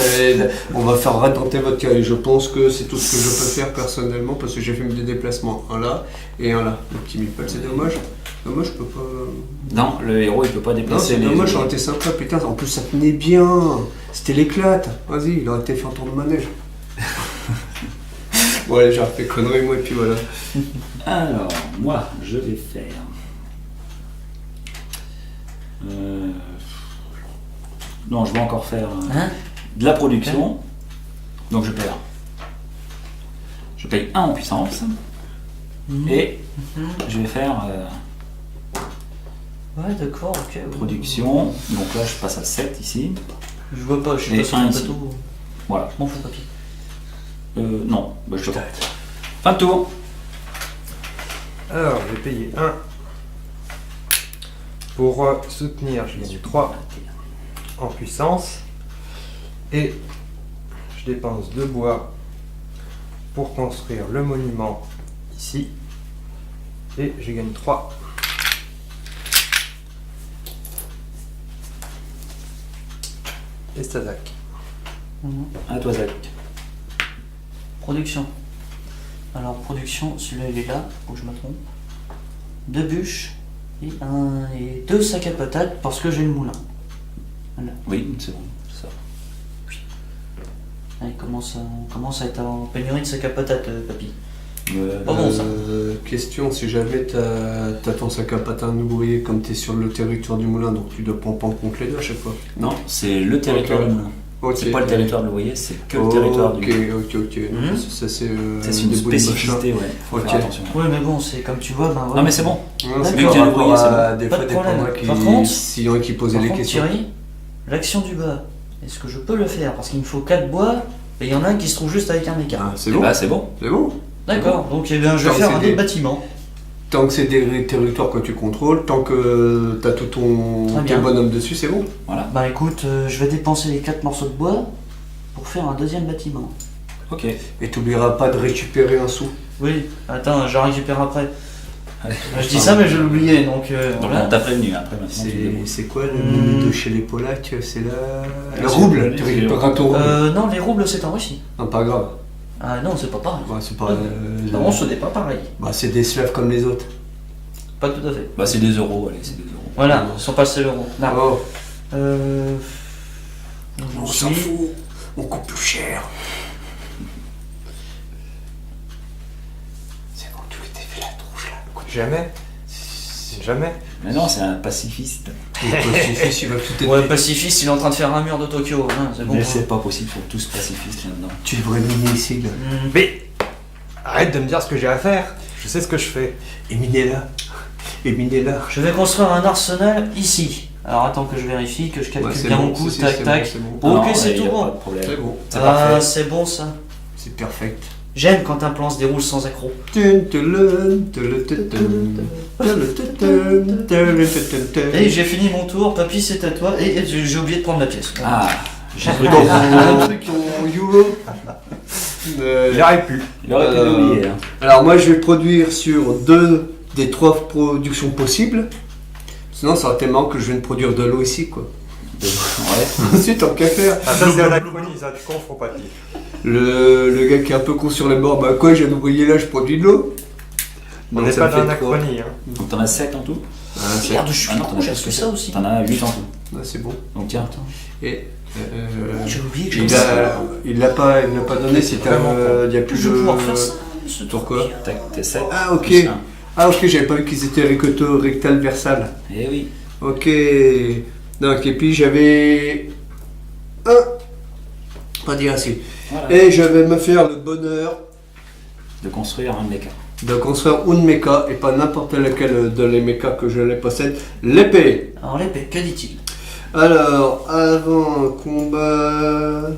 On va faire retenter votre cas. Et je pense que c'est tout ce que je peux faire personnellement parce que j'ai fait des déplacements. Un là et un là. Le petit meeple, c'est dommage. Dommage, je peux pas. Non, le héros il peut pas Non, déplacer c'est les. dommage, ça aurait été sympa. Putain, en plus, ça tenait bien. C'était l'éclate. Vas-y, il aurait été fait un tour de manège. Bon, allez, j'ai fait conneries, moi, et puis voilà. Alors, moi, je vais faire. Non, je vais encore faire Hein? de la production. Donc je perds. Je paye 1 en puissance. Et je vais faire Ouais, d'accord, ok. production. Donc là, je passe à 7 ici. Je vois pas, je suis Et pas sur un mon ici. bateau. Voilà. Je m'en fous, papy. Non, bah, je te pas. Fin de tour. Alors, je vais payer 1. Pour soutenir, je gagne 3 en puissance. Et je dépense 2 bois pour construire le monument ici. Et je gagne 3. Et Stadak. À toi, Zach. Production. Alors, production, celui-là il est là, faut que je me trompe. 2 bûches et 2 sacs à patates parce que j'ai le moulin. Oui, c'est bon. Ça. Allez, on commence à être en pénurie de sacs à patates, papy. Pas bon, ça. Question, si jamais t'as ton sac à patins ouvrier comme t'es sur le territoire du moulin, donc tu dois prendre en compte les deux à chaque fois. Non, c'est le territoire Ok. du moulin. Ok. C'est pas le territoire de l'ouvrier, c'est que le territoire du moulin. Ok. Mhm. Ça c'est C'est une des bouts de spécificité, ouais. Faut Ok. faire attention. Ouais, mais bon, c'est comme tu vois, ben voilà. Non, mais c'est bon. machin. Non, c'est D'accord. par Vu que rapport t'es ouvrier, à des Pas fois de des problème. pendants qui, Par contre- s'il y en a qui posaient Par les contre, questions. Thierry, l'action du bas, est-ce que je peux le faire? Parce qu'il me faut 4 bois et il y en a un qui se trouve juste avec un méca. Ah, c'est Et bon. bah, c'est bon. C'est bon. D'accord, donc eh bien, je vais Tant faire que un c'est autre des- bâtiment. Tant que c'est des territoires que tu contrôles, tant que t'as tout Très ton bien. bonhomme dessus, c'est bon. Bah écoute, je vais dépenser les 4 morceaux de bois pour faire un deuxième bâtiment. Ok. Et t'oublieras pas de récupérer un sou. Oui, attends, je récupère après. Allez. Je dis ça, mais je l'oubliais, donc Donc voilà. on t'a prévenu après maintenant. tu te débrouilles. C'est quoi le Hmm. monnaie de chez les Polacs? C'est le c'est rouble. le- Tu c'est récupéreras le- ton rouble. Non, les roubles c'est en Russie. Non, pas grave. Ah non, c'est pas pareil. Ouais, c'est pas. Non, ce n'est pas pareil. Bah, c'est des slaves comme les autres. Pas tout à fait. Bah, c'est des euros, allez, c'est des euros. Voilà, ils sont passés l'euro. Là. Oh, J'en on suis. s'en fout. On coûte plus cher. C'est bon, tu t'es fait la tronche là. Jamais. Jamais. Mais non, c'est un pacifiste. Le pacifiste, il va tout être. Ouais, pacifiste, il est en train de faire un mur de Tokyo. Hein, c'est bon. Mais hein. c'est pas possible, faut tous pacifistes là-dedans. Tu devrais miner ici, là. Mais arrête de me dire ce que j'ai à faire. Je sais ce que je fais. Et miner là. Et miner là. Je vais construire un arsenal ici. Alors attends que je vérifie, que je calcule Ouais, c'est bien bon, mon coup, c'est tac bon, tac. c'est bon. Ok, Non, c'est y tout a bon. Pas de problème. C'est bon. C'est Ah, parfait. c'est bon ça. C'est perfect. J'aime quand un plan se déroule sans accroc. Et j'ai fini mon tour, papy c'est à toi, et j'ai oublié de prendre ma pièce. Ah, j'ai cru Dans que- un truc en euro. J'y arrive plus. Il aurait pu l'oublier. Hein. Alors moi je vais produire sur 2 des 3 productions possibles. Sinon ça aurait été marrant que je vienne produire de l'eau ici quoi. Ouais. Ensuite tant qu'à faire. Ah, ça c'est anachronie, ça tu confonds pas. Le gars qui est un peu con sur les bords, bah quoi, j'ai ouvrier là, je produis de l'eau. On Donc n'est ça pas me dans fait trois. l'anachronie. Hein. Donc t'en as 7 en tout. Ah, c'est Merde, je suis Ah non, con, t'en as j'ai plus fait que ça aussi. T'en as 8 en tout. ah, c'est bon. Donc tiens. Et J'ai oublié que il j'avais ça. il l'a pas donné, c'était Vraiment il y a plus Je vais de. pouvoir faire ça, ce Pourquoi truc. T'es 7. Ah ok. Ah ok, j'avais pas vu qu'ils étaient recto rectal versal. Eh oui. Ok. Donc et puis j'avais pas dire assez. Voilà. Et je vais me faire le bonheur De construire un mecha. de construire une mecha et pas n'importe lequel de les mechas que je les possède. L'épée. Alors l'épée, que dit-il? Alors, avant un combat,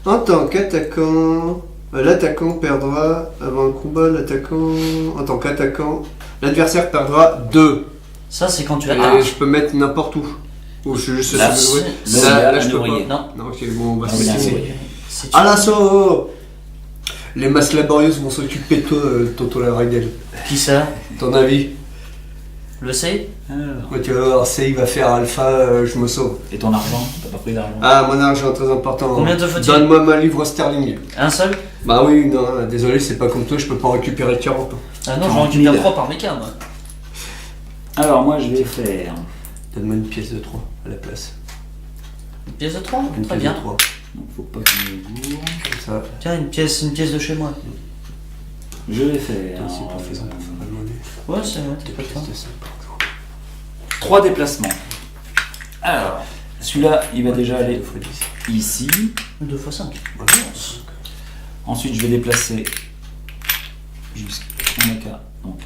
en tant qu'attaquant, l'attaquant perdra, avant un combat, l'attaquant, en tant qu'attaquant, l'adversaire perdra 2. Ça c'est quand tu Et attaques. je peux mettre n'importe où. Ou je juste Là, jouer. c'est- Là, je peux pas. ouvrier. Non. Non, ok, bon, on va Ah, se oui, laisser. oui. C'est À l'assaut. Les masses laborieuses vont s'occuper de toi, Toto la Raidel. Qui ça? Ton avis? Le C? Alors. Moi, tu vas voir, il va faire alpha, je me sauve. Et ton argent? T'as pas pris d'argent? Ah, mon argent très important. Combien te faut-il? Donne-moi ma livre sterling. Un seul? Bah oui, non, désolé, c'est pas comme toi, je peux pas récupérer 40. Ah non, j'en 40 récupère 000. 3 par méca moi. Alors moi je vais faire. Donne-moi une pièce de 3 à la place. Une pièce de 3? Une Très pièce bien. de 3. Donc faut pas que je me gourre. Comme ça. Tiens, une pièce de chez moi. Je vais faire. C'est pas faisant pour faire la monnaie. Ouais, c'est vrai, t'es pas Pièce toi. de 5 partout. 3 déplacements. Alors, celui-là il va déjà aller Deux fois 10. ici. 2 x 5. Voilà. Ensuite je vais déplacer jusqu'au mecha. Donc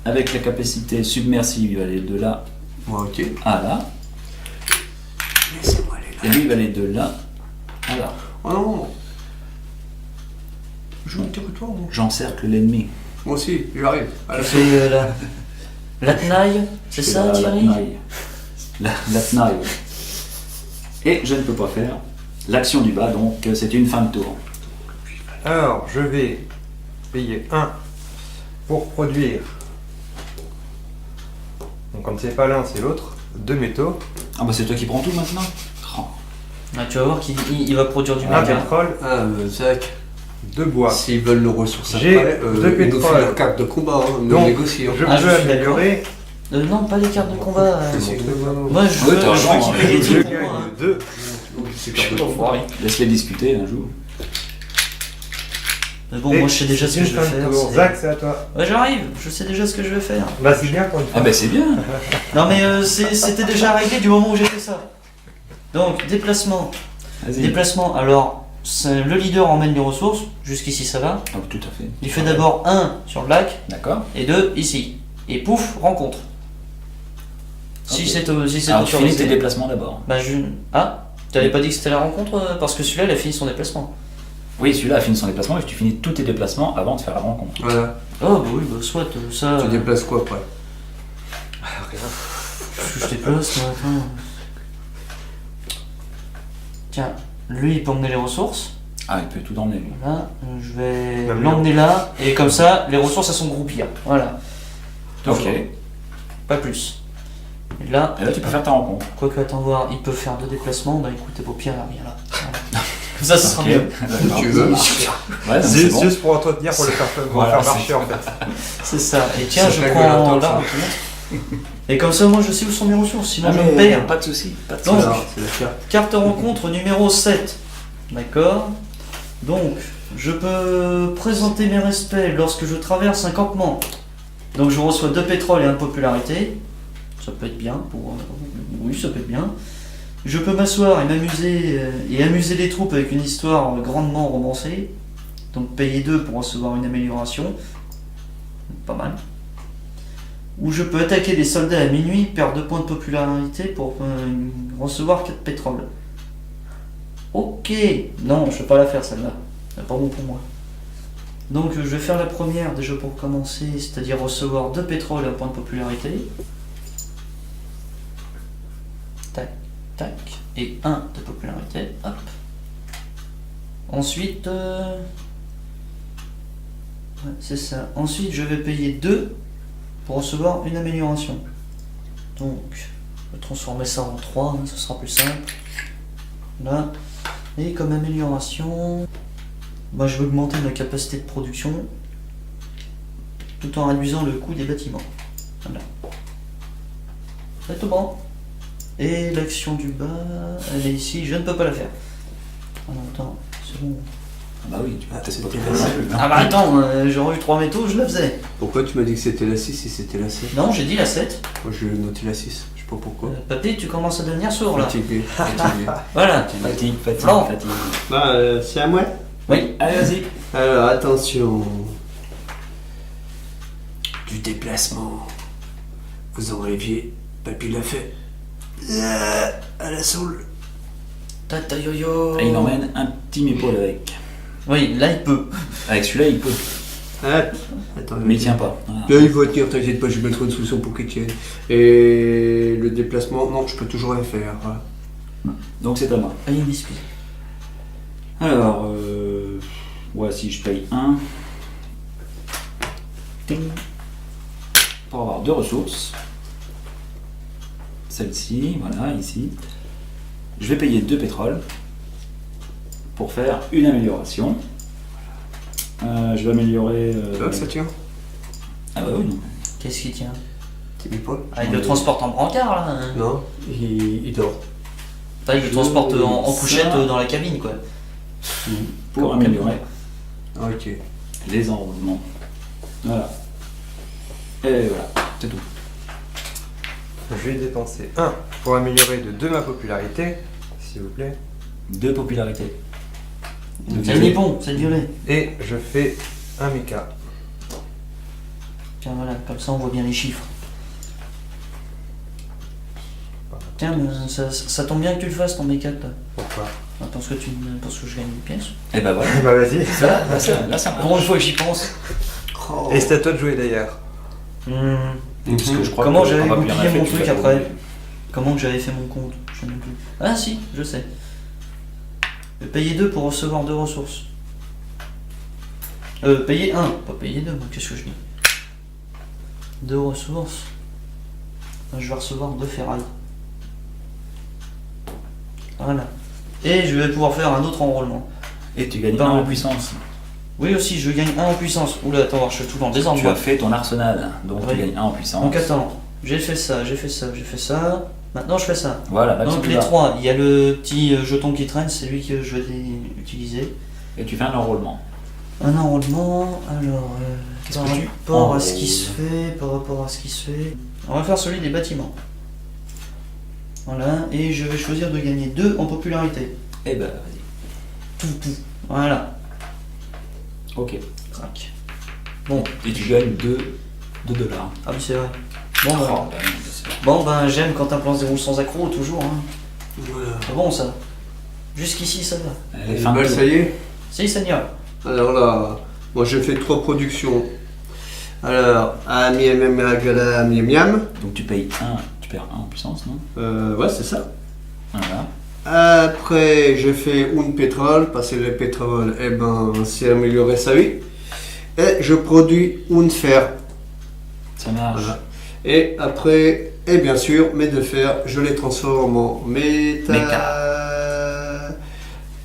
avec la capacité submersive il va aller de là Bon, ok. à là. Laissez-moi aller Et là. lui il va aller de là à là. Oh non. Je joue le territoire, moi. J'encercle l'ennemi. Moi aussi, j'arrive. À Tu la fais la tenaille, c'est Je fais ça la Thierry? tenaille. La tenaille. Et je ne peux pas faire l'action du bas, donc c'est une fin de tour. Alors, je vais payer 1 pour produire. Donc, quand c'est pas l'un, c'est l'autre. 2 métaux. Ah bah c'est toi qui prends tout maintenant. Oh. Ah, tu vas voir qu'il il va produire du 1 méca. pétrole, Ah, Zach. 2 bois. S'ils veulent nos ressources J'ai après, deux ils nous font pétroles. leur carte de combat, hein, nous Donc, négocier. Hein. Je Ah, je veux suis améliorer. Non, pas les cartes de combat. C'est ce que- Moi je Ouais, veux, t'as je raison, veux qu'il hein. paye les Je trucs pour gagne moi. hein. 2. C'est Je suis pas foiré. Laisse-les discuter un jour. Mais bon, moi je sais déjà ce que je vais faire. c'est- Zach, c'est à toi. Ouais, j'arrive, je sais déjà ce que je vais faire. Bah, c'est bien pour une Ah fois. bah c'est bien. Non, mais c'était déjà réglé du moment où j'ai fait ça. Donc, déplacement. Vas-y. Déplacement, alors, le leader emmène les ressources, jusqu'ici ça va. Ah, tout à fait. Il fait d'abord 1 sur le lac D'accord. et 2 ici. Et pouf, rencontre. Si Ok. c'est Alors tu finis tes autorisé. déplacements d'abord. Bah, ah, t'avais pas dit que c'était la rencontre parce que celui-là il a fini son déplacement. Oui, celui-là a fini son déplacement et tu finis tous tes déplacements avant de faire la rencontre. Voilà. Oh, bah oui, bah soit ça. Tu déplaces quoi après? Je déplace, moi, attends. Tiens, lui il peut emmener les ressources. Ah, il peut tout emmener lui. Là, je vais Même l'emmener là, et comme ça, les ressources elles sont groupées. Voilà. Ok. Toujours. Pas plus. Et là, Et là tu peux faire ta rencontre. quoique, attends voir, il peut faire 2 déplacements, bah écoutez, paupières, viens là. Voilà. Comme ça, ça sera Ok. mieux. D'accord. Tu veux? Ouais, non, c'est Juste, bon. juste pour entretenir, pour le faire, Voilà, faire marcher en fait. C'est ça. Et tiens, Ça je fait prends que la la rencontre. Et comme ça, moi je sais où sont mes ressources, sinon Ah, je me mais perds. pas de soucis. Pas de Donc, soucis. Alors, c'est la carte. Carte rencontre numéro 7. D'accord. Donc, je peux présenter mes respects lorsque je traverse un campement. Donc, je reçois 2 pétrole et 1 de popularité. Ça peut être bien pour. Oui, ça peut être bien. Je peux m'asseoir et m'amuser et amuser les troupes avec une histoire grandement romancée. Donc, payer 2 pour recevoir une amélioration. Pas mal. Ou je peux attaquer des soldats à minuit, perdre 2 points de popularité pour recevoir 4 pétrole. Ok, non, je vais pas la faire celle-là. C'est pas bon pour moi. Donc je vais faire la première déjà pour commencer, c'est-à-dire recevoir 2 pétrole et un point de popularité. Tac, tac. Et 1 de popularité. Hop. Ensuite, ouais, c'est ça. Ensuite, je vais payer 2 pour recevoir une amélioration. Donc, je vais transformer ça en 3, hein, ce sera plus simple. Là. Et comme amélioration, bah, je vais augmenter ma capacité de production tout en réduisant le coût des bâtiments. Voilà. C'est tout bon. Et l'action du bas, elle est ici, je ne peux pas la faire. Ah non, attends, c'est bon. Ah bah oui, tu peux c'était pas tout facile. faire non plus, hein. Ah bah attends, j'aurais eu 3 métaux, je la faisais. Pourquoi tu m'as dit que c'était la 6 si c'était la 7? Non, j'ai dit la 7. Moi j'ai noté la 6, je sais pas pourquoi. Papy, tu commences à devenir sourd là. Fatigué, fatigué. Voilà. Fatigue, fatigue, Non. fatigue. Bah, c'est à moi. Oui. Allez, vas-y. Alors attention. Du déplacement. Vous enleviez, papy l'a fait. À la soule. Tata yo-yo. Et il emmène un petit mépaule avec. Oui, là il peut. Avec celui-là, il peut. Ah, attends, Mais il tient pas. Voilà. Là, il va tenir, t'inquiète pas, je vais mettre une solution pour qu'il tienne. Et le déplacement, non, je peux toujours rien faire. Voilà. Donc c'est à moi. Ah, il m'excuse. Alors, ouais, si je paye 1. Ting. Pour avoir 2 ressources. Celle-ci, voilà, ici. Je vais payer 2 pétroles pour faire une amélioration. Je vais améliorer. Tu vois que ça tient? Ah bah oui, non. Qu'est-ce qui tient? T'es mis pas? Ah, il le transporte en brancard là. Non, il dort. Enfin, il le transporte en Ça. couchette dans la cabine quoi. Pour améliorer Ah, ok. les enroulements. Voilà. Et voilà, c'est tout. Je vais dépenser 1 pour améliorer de 2 ma popularité, s'il vous plaît. 2 popularités. C'est le nippon, c'est le violet. Et je fais un méca. Tiens voilà, comme ça on voit bien les chiffres. Tiens, mais ça tombe bien que tu le fasses ton méca là. Pourquoi? Parce que je gagne une pièce. Et bah voilà. Bah vas-y. Là, ça Pour une fois que j'y pense. Oh. Et c'est à toi de jouer d'ailleurs. Parce que je crois Comment que j'avais on va plus oublié rien mon faire, tu truc vas après? oublier. Comment que j'avais fait mon compte? Je sais même plus. Ah si, je sais. Je vais payer 2 pour recevoir 2 ressources. Payer 1, pas payer 2, moi qu'est-ce que je dis? 2 ressources. Je vais recevoir 2 ferrailles. Voilà. Et je vais pouvoir faire un autre enrôlement. Et tu gagnes Dans 1 en le- puissance. Oui aussi, je gagne 1 en puissance. Oula, attends, je fais tout dans le désordre. Tu as fait ton arsenal, donc Oui. tu gagnes 1 en puissance. Donc attends, j'ai fait ça, j'ai fait ça, j'ai fait ça. Maintenant je fais ça. Voilà, là Donc tu les vas. 3, il y a le petit jeton qui traîne, c'est lui que je vais utiliser. Et tu fais un enrôlement. Un enrôlement, alors Qu'est-ce par que tu rapport à ce qui enrôles? se fait, par rapport à ce qui se fait. On va faire celui des bâtiments. Voilà, et je vais choisir de gagner 2 en popularité. Et bah vas-y. Tout. Voilà. Ok. Crac. Et tu gagnes 2 dollars. Ah oui c'est vrai. Bon, Oh, bah, bah, non, c'est vrai. bon ben j'aime quand un plan se déroule sans accroc toujours. Hein. Voilà. C'est bon ça. Jusqu'ici ça va. Allez, Et fin de bah, tour. ça y est. Si Seigneur. Alors là, moi j'ai fait 3 productions. Alors, à miam miam miam miam. Donc tu payes 1, tu perds 1 en puissance, non? Ouais, c'est ça. Voilà. Après, j'ai fait une pétrole, parce que le pétrole, eh ben, c'est amélioré sa vie. Et je produis une fer. Ça marche. Voilà. Et après, et bien sûr, mes 2 fers, je les transforme en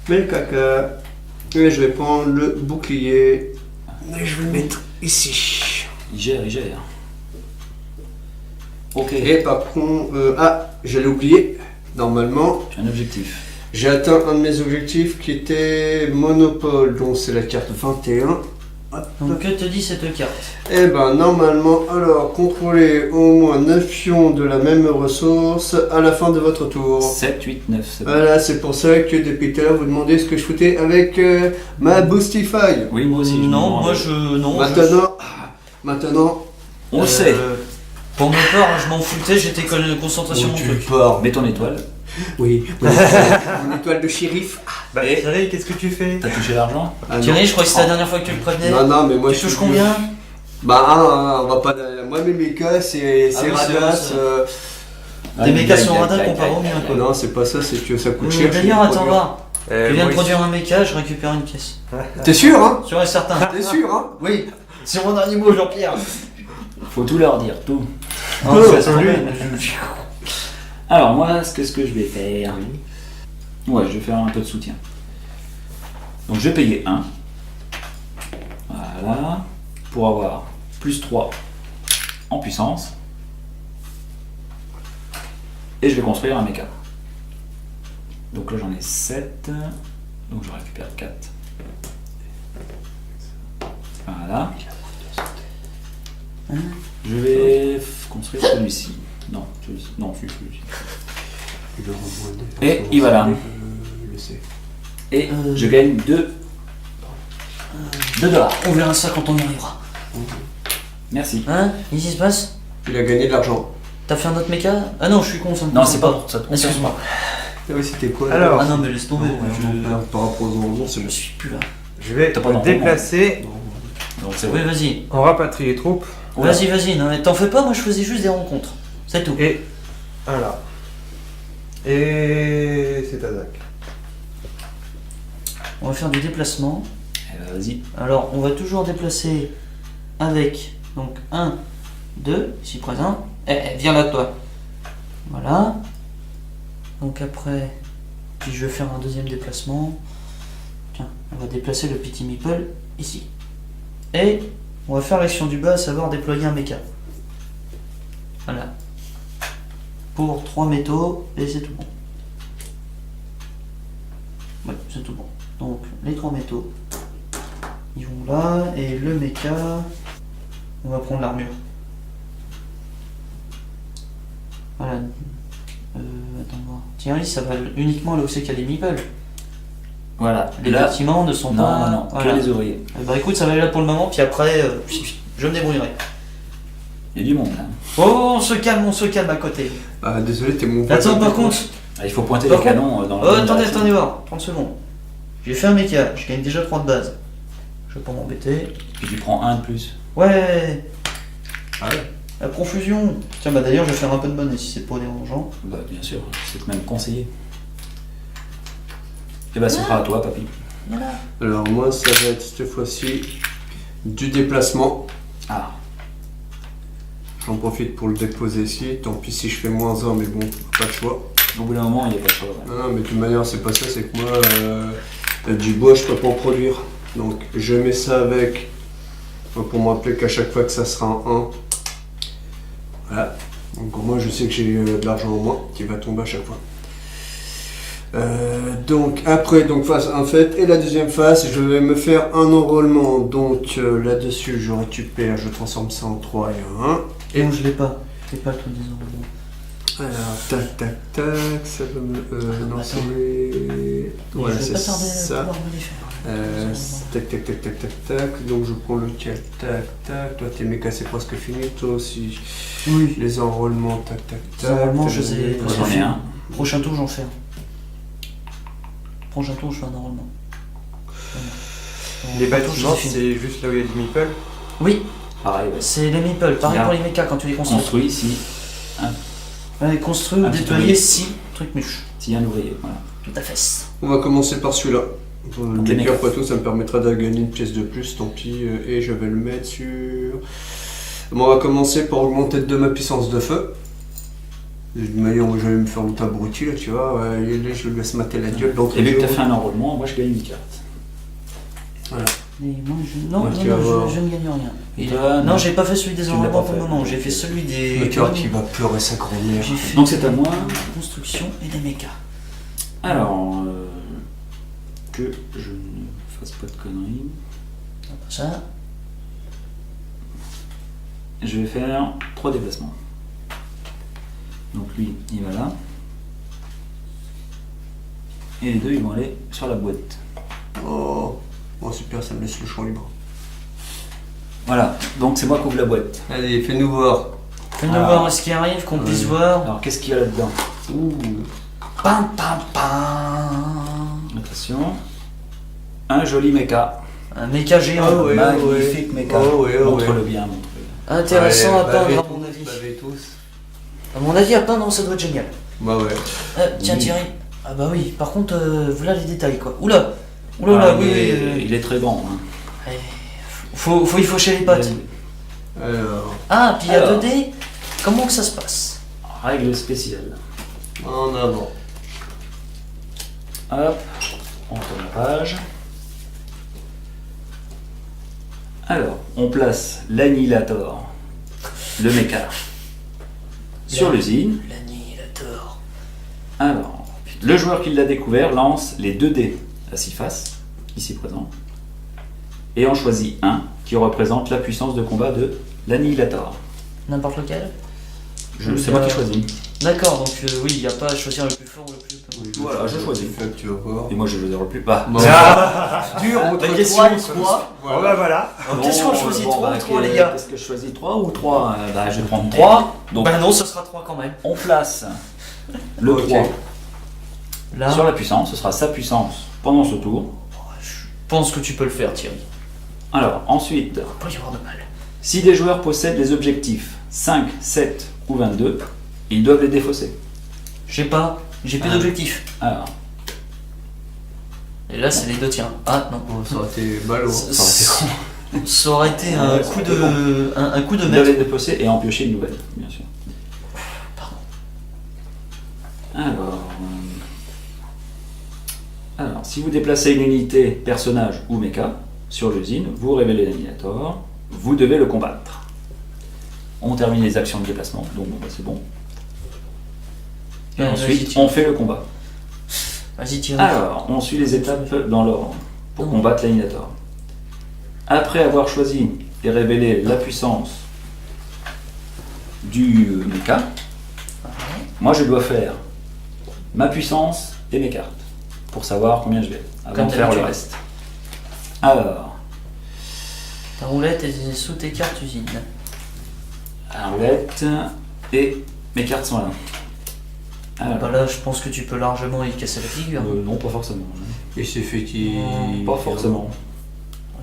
caca. Et je vais prendre le bouclier. Et je vais le mettre ici. Il gère, il gère. Ok. Et par contre, j'allais oublier, normalement, Tu as un objectif. j'ai atteint un de mes objectifs qui était Monopole, donc c'est la carte 21. Hop. Donc que te dit cette carte? Et ben normalement, alors contrôlez au moins 9 pions de la même ressource à la fin de votre tour. 7, 8, 9, c'est bon. Voilà, c'est pour ça que depuis tout à l'heure vous demandez ce que je foutais avec ma Boostify. Oui, moi aussi. je me Non, demande. moi je. Non. Maintenant, On le sait. Pour ma part, je m'en foutais, j'étais concentration oh, mon tu truc. pars. Mets ton étoile. Oui, mon étoile de shérif. Bah, Et- Thierry, qu'est-ce que tu fais? T'as touché l'argent? Ah, non. Thierry, je crois que c'est la dernière fois que tu le prévenais. Non, mais moi Tu je touches suis combien? Bah, on va pas. Moi, mes mechas, c'est Ah oui, c'est radasse. vrai, Des mécas sont radins comparés aux miens, quoi. Non, c'est pas ça, c'est que ça coûte cher. D'ailleurs, je vais attends, produire. voir. Tu viens de produire un méca, je récupère une pièce. T'es sûr, hein? Sûr et certain. T'es sûr, hein? Oui, c'est mon dernier mot, Jean-Pierre. Faut tout leur dire, tout. Non, Oh, c'est salut. Alors moi, ce que je vais faire... Ouais, je vais faire un peu de soutien. Donc je vais payer 1. Voilà. Pour avoir plus 3 en puissance. Et je vais construire un méca. Donc là j'en ai 7. Donc je récupère 4. Voilà. Je vais construire celui-ci. Non, celui-ci. Non, celui-ci. Et il va là. Je le sais. Et je gagne 2 $. On verra ça quand on y arrivera. Merci. Hein? Qu'est-ce qui se passe? Il a gagné de l'argent. T'as fait un autre méca? Ah non, je suis con, ça me Non, concerne c'est pas pour ça. Excuse-moi. Ah oui, c'était quoi? Alors, Ah non, mais laisse tomber. Par rapport aux enjeux, c'est Je le suis plus là. je vais T'as pas me d'enrôlement. déplacer. Donc c'est Oui, vrai. vas-y. On rapatrie les troupes. Vas-y. Non, mais t'en fais pas, moi je faisais juste des rencontres. C'est tout. Et voilà. Et c'est à Zach. On va faire du déplacement. Eh ben, vas-y. Alors, on va toujours déplacer avec, donc 1, 2, ici présent. Viens là, toi. Voilà. Donc après, puis je vais faire un deuxième déplacement. Tiens, on va déplacer le petit meeple ici. Et on va faire l'action du bas, à savoir déployer un méca. Voilà. Pour 3 métaux, et c'est tout bon. Ouais, c'est tout bon. Donc, les 3 métaux. Ils vont là, et le méca, on va prendre l'armure. Voilà. Attends voir. Thierry, ça va uniquement là où c'est qu'il y a des meeples. Voilà. Les Là, bâtiments ne sont non, pas. non, Voilà. que les ouvriers. Bah écoute, ça va aller là pour le moment, puis après, je me débrouillerai. Il y a du monde là. Oh, on se calme à côté. Ah, désolé, t'es mon Attends, voisin. par contre. Ah, il faut pointer Par les contre- canons dans le. Oh, attendez voir, 30 secondes. J'ai fait un méca, je gagne déjà 3 de base. Je vais pas m'embêter. Puis tu prends 1 de plus. Ouais, Ah ouais. la profusion. Tiens, bah d'ailleurs, je vais faire un peu de monnaie si c'est pas dérangeant. Bah bien sûr, c'est même conseillé. Et bah ce sera à toi, papy. Voilà. Alors, moi, ça va être cette fois-ci du déplacement. Ah, J'en profite pour le déposer ici. Tant pis si je fais moins 1, mais bon, pas de choix. au bout d'un moment, il n'y a pas de choix. Ouais. Non, mais de toute manière, c'est pas ça, c'est que moi, du bois, je peux pas en produire. Donc, je mets ça avec, pour me rappeler qu'à chaque fois que ça sera un 1. Voilà. Donc, au moins, je sais que j'ai de l'argent en moins qui va tomber à chaque fois. Donc, après, donc phase 1 faite. Et la deuxième phase, je vais me faire un enrôlement. Donc, là-dessus, je récupère, je transforme ça en 3 et 1. Et non, je l'ai pas. C'est pas le truc des enrôlements. Alors, tac, ça va me. Non, c'est les. Voilà, je vais c'est pas tarder à ça. pouvoir me les faire. Tac. Donc je prends lequel. Tac. Toi, tes mécas, c'est presque fini. Toi aussi. Oui. Les enrôlements. Tac. Les enrôlements, je les ai Moi, presque j'en ai finis. un. Prochain tour, j'en fais un. Prochain tour, je fais un enrôlement. Les Prochain tour, je bâtiments, les ai finis. c'est juste là où il y a du meeple. Oui, Pareil, ouais. c'est les meeples. Pareil Bien. pour les mechas quand tu les construis. Construit ici, Ouais, construire ou Un petit déployer ouvrier. 6 trucs mûches. s'il y a un ouvrier. Voilà. Tout à fait. On va commencer par celui-là. Donc, Le les méca, mécas. après tout, ça me permettra de gagner une pièce de plus. Tant pis. Et je vais le mettre sur. Bon, on va commencer par augmenter de ma puissance de feu. De manière où je vais me faire l'autre abruti là, tu vois. Ouais, là, je vais se mater la gueule. Donc, Et vu que tu as fait un enrôlement, moi je gagne une carte. Voilà. Mais moi, non, Ouais, non, tu vas voir. je ne gagne rien. Et toi, Non, j'ai pas fait celui des Tu l'as enrôlements pas pour le fait. moment. J'ai fait celui des. Le cœur qui va pleurer sa grand-mère. J'ai fait Donc c'est à moi. des constructions et des mechas. Alors, que je ne fasse pas de conneries. Après ça, Je vais faire 3 déplacements. Donc lui, il va là. Et les deux, ils vont aller sur la boîte. Oh, super, ça me laisse le champ libre. Voilà, donc c'est moi qui ouvre la boîte. Allez, fais-nous voir. fais-nous Ah. voir ce qui arrive, qu'on puisse voir. Alors qu'est-ce qu'il y a là-dedans? Ouh. Pam pam pam. Attention. Un joli mecha. Un méca géant. Ah ouais. Magnifique mecha. Oh, ouais, oh, Montre-le ouais. bien, montre-le. Intéressant à Ouais, peindre, bavez à tous, mon avis. bavez tous. À mon avis, à peindre, ça doit être génial. Bah ouais. Tiens, Oui. Thierry. Ah bah oui, par contre, voilà les détails, quoi. Oula. Oula, Ah, oui, il, oui. est, il est très grand. Hein. Faut y faucher les pattes. Alors, Ah, puis il y a Alors. 2D. Comment que ça se passe? Règle spéciale. en avant. Hop, on tourne la page. Alors, on place l'annihilator, le mecha, sur l'usine. L'annihilator. Alors, le joueur qui l'a découvert lance les 2 dés à 6 faces, ici présents, et en choisit un qui représente la puissance de combat de l'annihilator. N'importe lequel? C'est moi qui choisis. D'accord, donc oui, il n'y a pas à choisir le plus fort ou le plus. Voilà, je choisis. Tu vas voir. Et moi je vais le plus bas. Bon. Dur entre La question 3 est et 3. Bon bah voilà. Qu'est-ce qu'on choisit, 3 ou 3, les gars? Qu'est-ce que je choisis, 3 ou 3? Je vais prendre 3. Donc Bah non, ce sera 3 quand même. on place le Ok. 3 Là, sur la puissance, ce sera sa puissance pendant ce tour. je pense que tu peux le faire, Thierry. Alors ensuite, Pas y avoir de mal. si des joueurs possèdent les objectifs 5, 7 ou 22, ils doivent les défausser. J'ai plus Ah. d'objectif. Alors, Et là, c'est les deux tiens. Ah non. Bon, ça aurait été ballot. Ça aurait été un Ouais, coup ça aurait de. Un coup de ils doivent les maître. défausser et en piocher une nouvelle, bien sûr. Pardon. Alors, si vous déplacez une unité, personnage ou mecha sur l'usine, vous révélez l'annihilator, vous devez le combattre. On termine les actions de déplacement, donc bon, bah, c'est bon. Et Vas-y, ensuite, Thierry. on fait le combat. Vas-y, Thierry. Alors, on suit les étapes dans l'ordre pour combattre l'annihilator. Après avoir choisi et révélé la puissance du mecha, moi je dois faire ma puissance et mes cartes pour savoir combien je vais avant Comme de faire le d'habitude. reste. Alors, Ta roulette est sous tes cartes usines. la roulette et mes cartes sont là. Alors, Bah là, je pense que tu peux largement y casser la figure. non, pas forcément. Et c'est fait qui. Pas forcément.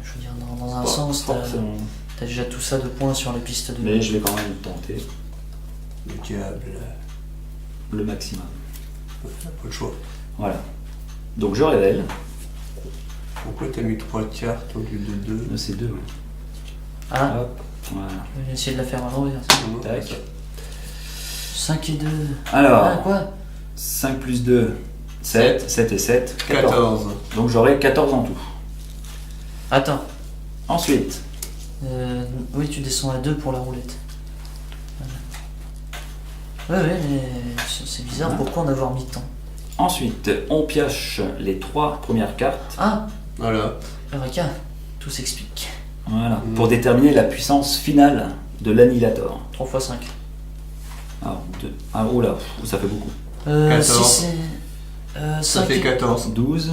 Je veux dire, dans un Pas sens, forcément. t'as déjà tout ça de points sur les pistes de. Mais je vais quand même tenter Le diable. le maximum. Pas le choix. Voilà. Donc je révèle. Pourquoi t'as mis 3 cartes au lieu de 2? C'est 2. Ah, Hop. Voilà. je vais essayer de la faire à l'envers. Tac. 5 et 2. Alors, Ah, quoi? 5 plus 2, 7. 7 et 7, 14. 14. Donc j'aurai 14 en tout. Attends. Ensuite, Oui, tu descends à 2 pour la roulette. Voilà. Ouais, mais c'est bizarre, Voilà. pourquoi en avoir mis tant? ensuite, on pioche les 3 premières cartes. Ah, Voilà. Eureka, tout s'explique. Voilà. Pour déterminer la puissance finale de l'annihilator. 3 x 5. Alors, 2. Ah, oh là, ça fait beaucoup. 14. Si c'est. Ça 5 fait et... 14. 12.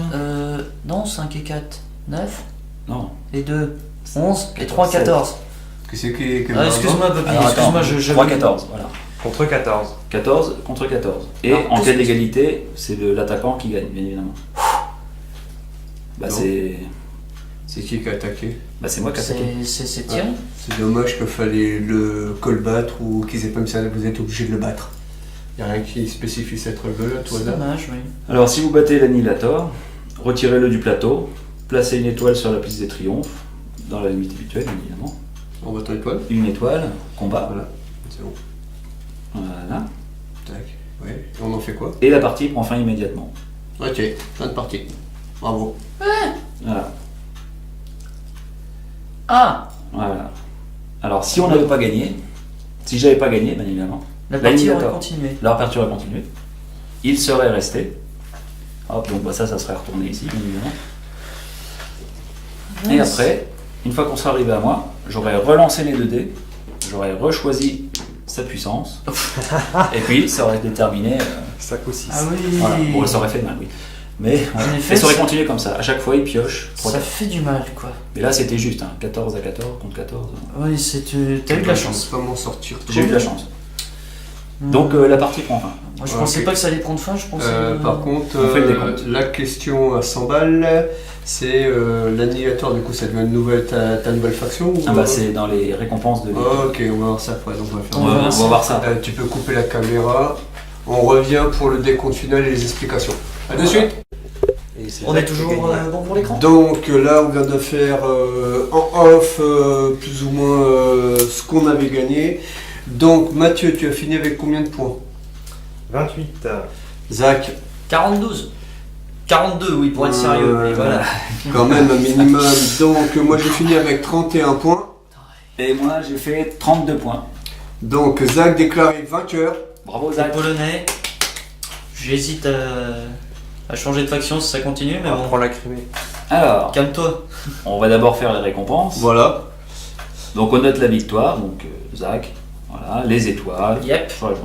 Non, 5 et 4, 9. Non. Et 2, 11. Et 14, 3, 14. Qu'est-ce qui Ah, excuse-moi, Bobby, Alors, excuse-moi, attends, je. 3, 14. Voilà. Contre 14. 14 contre 14. Et Alors, en tout cas ce- d'égalité, c'est l'attaquant qui gagne, bien évidemment. Bah, Non. C'est qui a attaqué? c'est moi qui ai attaqué. C'est Thierry. C'est dommage qu'il fallait le battre ou qu'ils aient pas mis ça, vous êtes obligé de le battre. Il n'y a rien qui spécifie cette règle-là, toi C'est là. dommage, oui. Alors, si vous battez l'annihilator, retirez-le du plateau, placez une étoile sur la piste des triomphes, dans la limite habituelle, évidemment. On va ton étoile. Une étoile, combat. Voilà. C'est bon. Voilà. Tac. Ouais. Et on en fait quoi? Et la partie prend fin immédiatement. Ok. Fin de partie. Bravo. Voilà. Ah, Voilà. Alors, si on n'avait pas gagné, si j'avais pas gagné, bien évidemment, la partie aurait l'annihilator. continué. La réaperture a continué. Il serait resté. Hop, donc ça serait retourné ici, bien évidemment. Et après, une fois qu'on serait arrivé à moi, j'aurais relancé les 2 dés, j'aurais rechoisi sa puissance, et puis ça aurait déterminé. 5 ou 6. Ah oui. Voilà. Bon, ça aurait fait mal, oui. Mais En effet, et ça aurait ça- continué comme ça. À chaque fois, il pioche. Ça fait du mal, quoi. Mais là, c'était juste, hein, 14 à 14 contre 14. Oui, t'as eu de la chance. Je peux pas m'en sortir. J'ai eu de la chance. Donc la partie prend fin. Moi, je Ok. pensais pas que ça allait prendre fin, je pensais. Par contre, On fait le décompte. la question à 100 balles, c'est l'annihilateur, du coup ça devient une nouvelle, ta nouvelle faction ou... Ah bah c'est dans les récompenses de Ah, ok, on va voir ça après, donc on va faire On va voir ça. Tu peux couper la caméra. On revient pour le décompte final et les explications. A de Voilà. suite. On est toujours bon pour l'écran. Donc là, on vient de faire en off plus ou moins ce qu'on avait gagné. Donc Mathieu, tu as fini avec combien de points? 28. Zach, 42. 42, oui, pour être sérieux. Mais voilà. quand même un minimum. Donc moi j'ai fini avec 31 points. Et moi j'ai fait 32 points. Donc Zach déclaré vainqueur. Bravo Les Zach. Polonais. J'hésite à changer de faction si ça continue, mais On bon. prend la crimée. Alors, Calme-toi. on va d'abord faire les récompenses. Voilà. Donc on note la victoire, donc Zach, voilà, les étoiles. Yep. Voilà.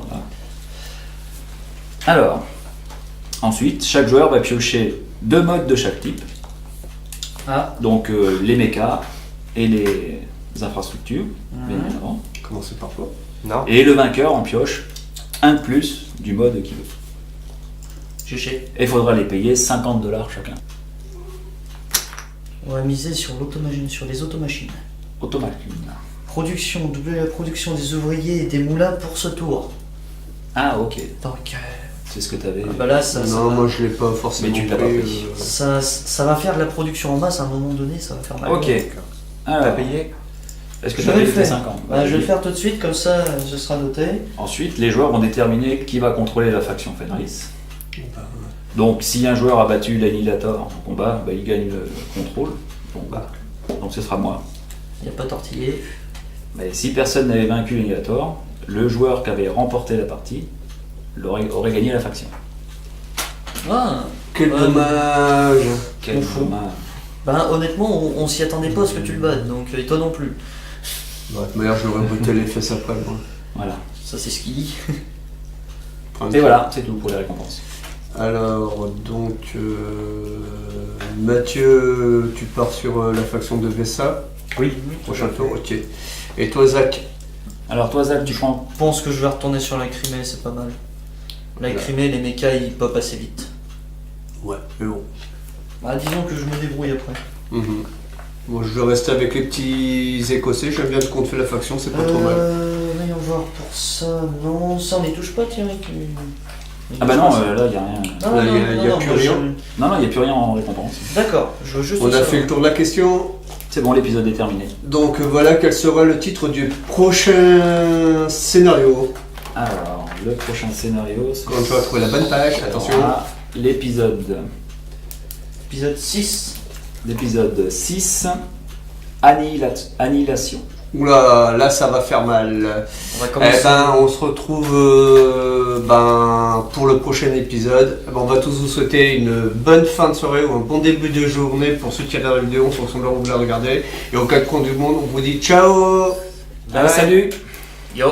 Alors, ensuite, chaque joueur va piocher 2 modes de chaque type. Ah. Donc les mechas et les infrastructures, bien évidemment. Commencez par quoi? Non. Et le vainqueur en pioche un de plus du mode qu'il veut. Géché. Et il faudra les payer 50 $ chacun. On va miser sur sur les automachines. Automatique. Doubler la production des ouvriers et des moulins pour ce tour. Ah ok, Donc, c'est ce que tu avais. bah là, ça Non, va- moi je l'ai pas forcément Mais tu l'as pas pris, pris. ça va faire de la production en masse à un moment donné, ça va faire mal. Ok. T'as Alors, payé? est-ce que Je tu vais avais le fait faire. 50? Bah, je vais le faire tout de suite, comme ça ce sera noté. Ensuite, les joueurs vont déterminer qui va contrôler la faction Fenris. Donc, si un joueur a battu l'annihilator en combat, bah, il gagne le contrôle. Donc, ce sera moi. Il n'y a pas tortillé. Mais si personne n'avait vaincu l'annihilator, le joueur qui avait remporté la partie aurait gagné la faction. Ah, Quel Ouais, dommage. Quel On fout. dommage. bah honnêtement, on s'y attendait pas à ce que tu le battes, donc et toi non plus. Bah, de toute manière, je l'aurais brûlé les fesses après. Moi. Voilà. Ça c'est ce qu'il dit. Et voilà, c'est tout pour les récompenses. Alors, donc, Mathieu, tu pars sur la faction de Vessa. Oui. Prochain tour, ok. Et toi, Zach? Alors, toi, Zach, tu prends. Je pense que je vais retourner sur la Crimée, c'est pas mal. La Crimée, les mechas ils pop assez vite. Ouais, mais bon. Bah disons que je me débrouille après. Mhm. Moi, je vais rester avec les petits Écossais. J'aime bien qu'on te fait la faction, c'est pas trop mal. Voyons voir pour ça. Non, ça on n'y touche pas, tiens. Ah bah non, là, il n'y a rien. Non, là, non, y a non, plus moi, rien. Non, non, il n'y a plus rien en récompense. D'accord, je veux juste. On a ça. fait le tour de la question. C'est bon, l'épisode est terminé. Donc, voilà quel sera le titre du prochain scénario. Alors, le prochain scénario, c'est. Quand tu vas trouver la bonne page, attention. L'épisode. Épisode 6. L'épisode 6. Annihilation. Oula, là ça va faire mal. On va Eh commencer. ben, on se retrouve pour le prochain épisode. Eh ben, on va tous vous souhaiter une bonne fin de soirée ou un bon début de journée pour ceux qui regardent la vidéo en fonction de l'heure où vous la regardez. Et au cas de compte du monde, on vous dit ciao. Allez, salut! Yo.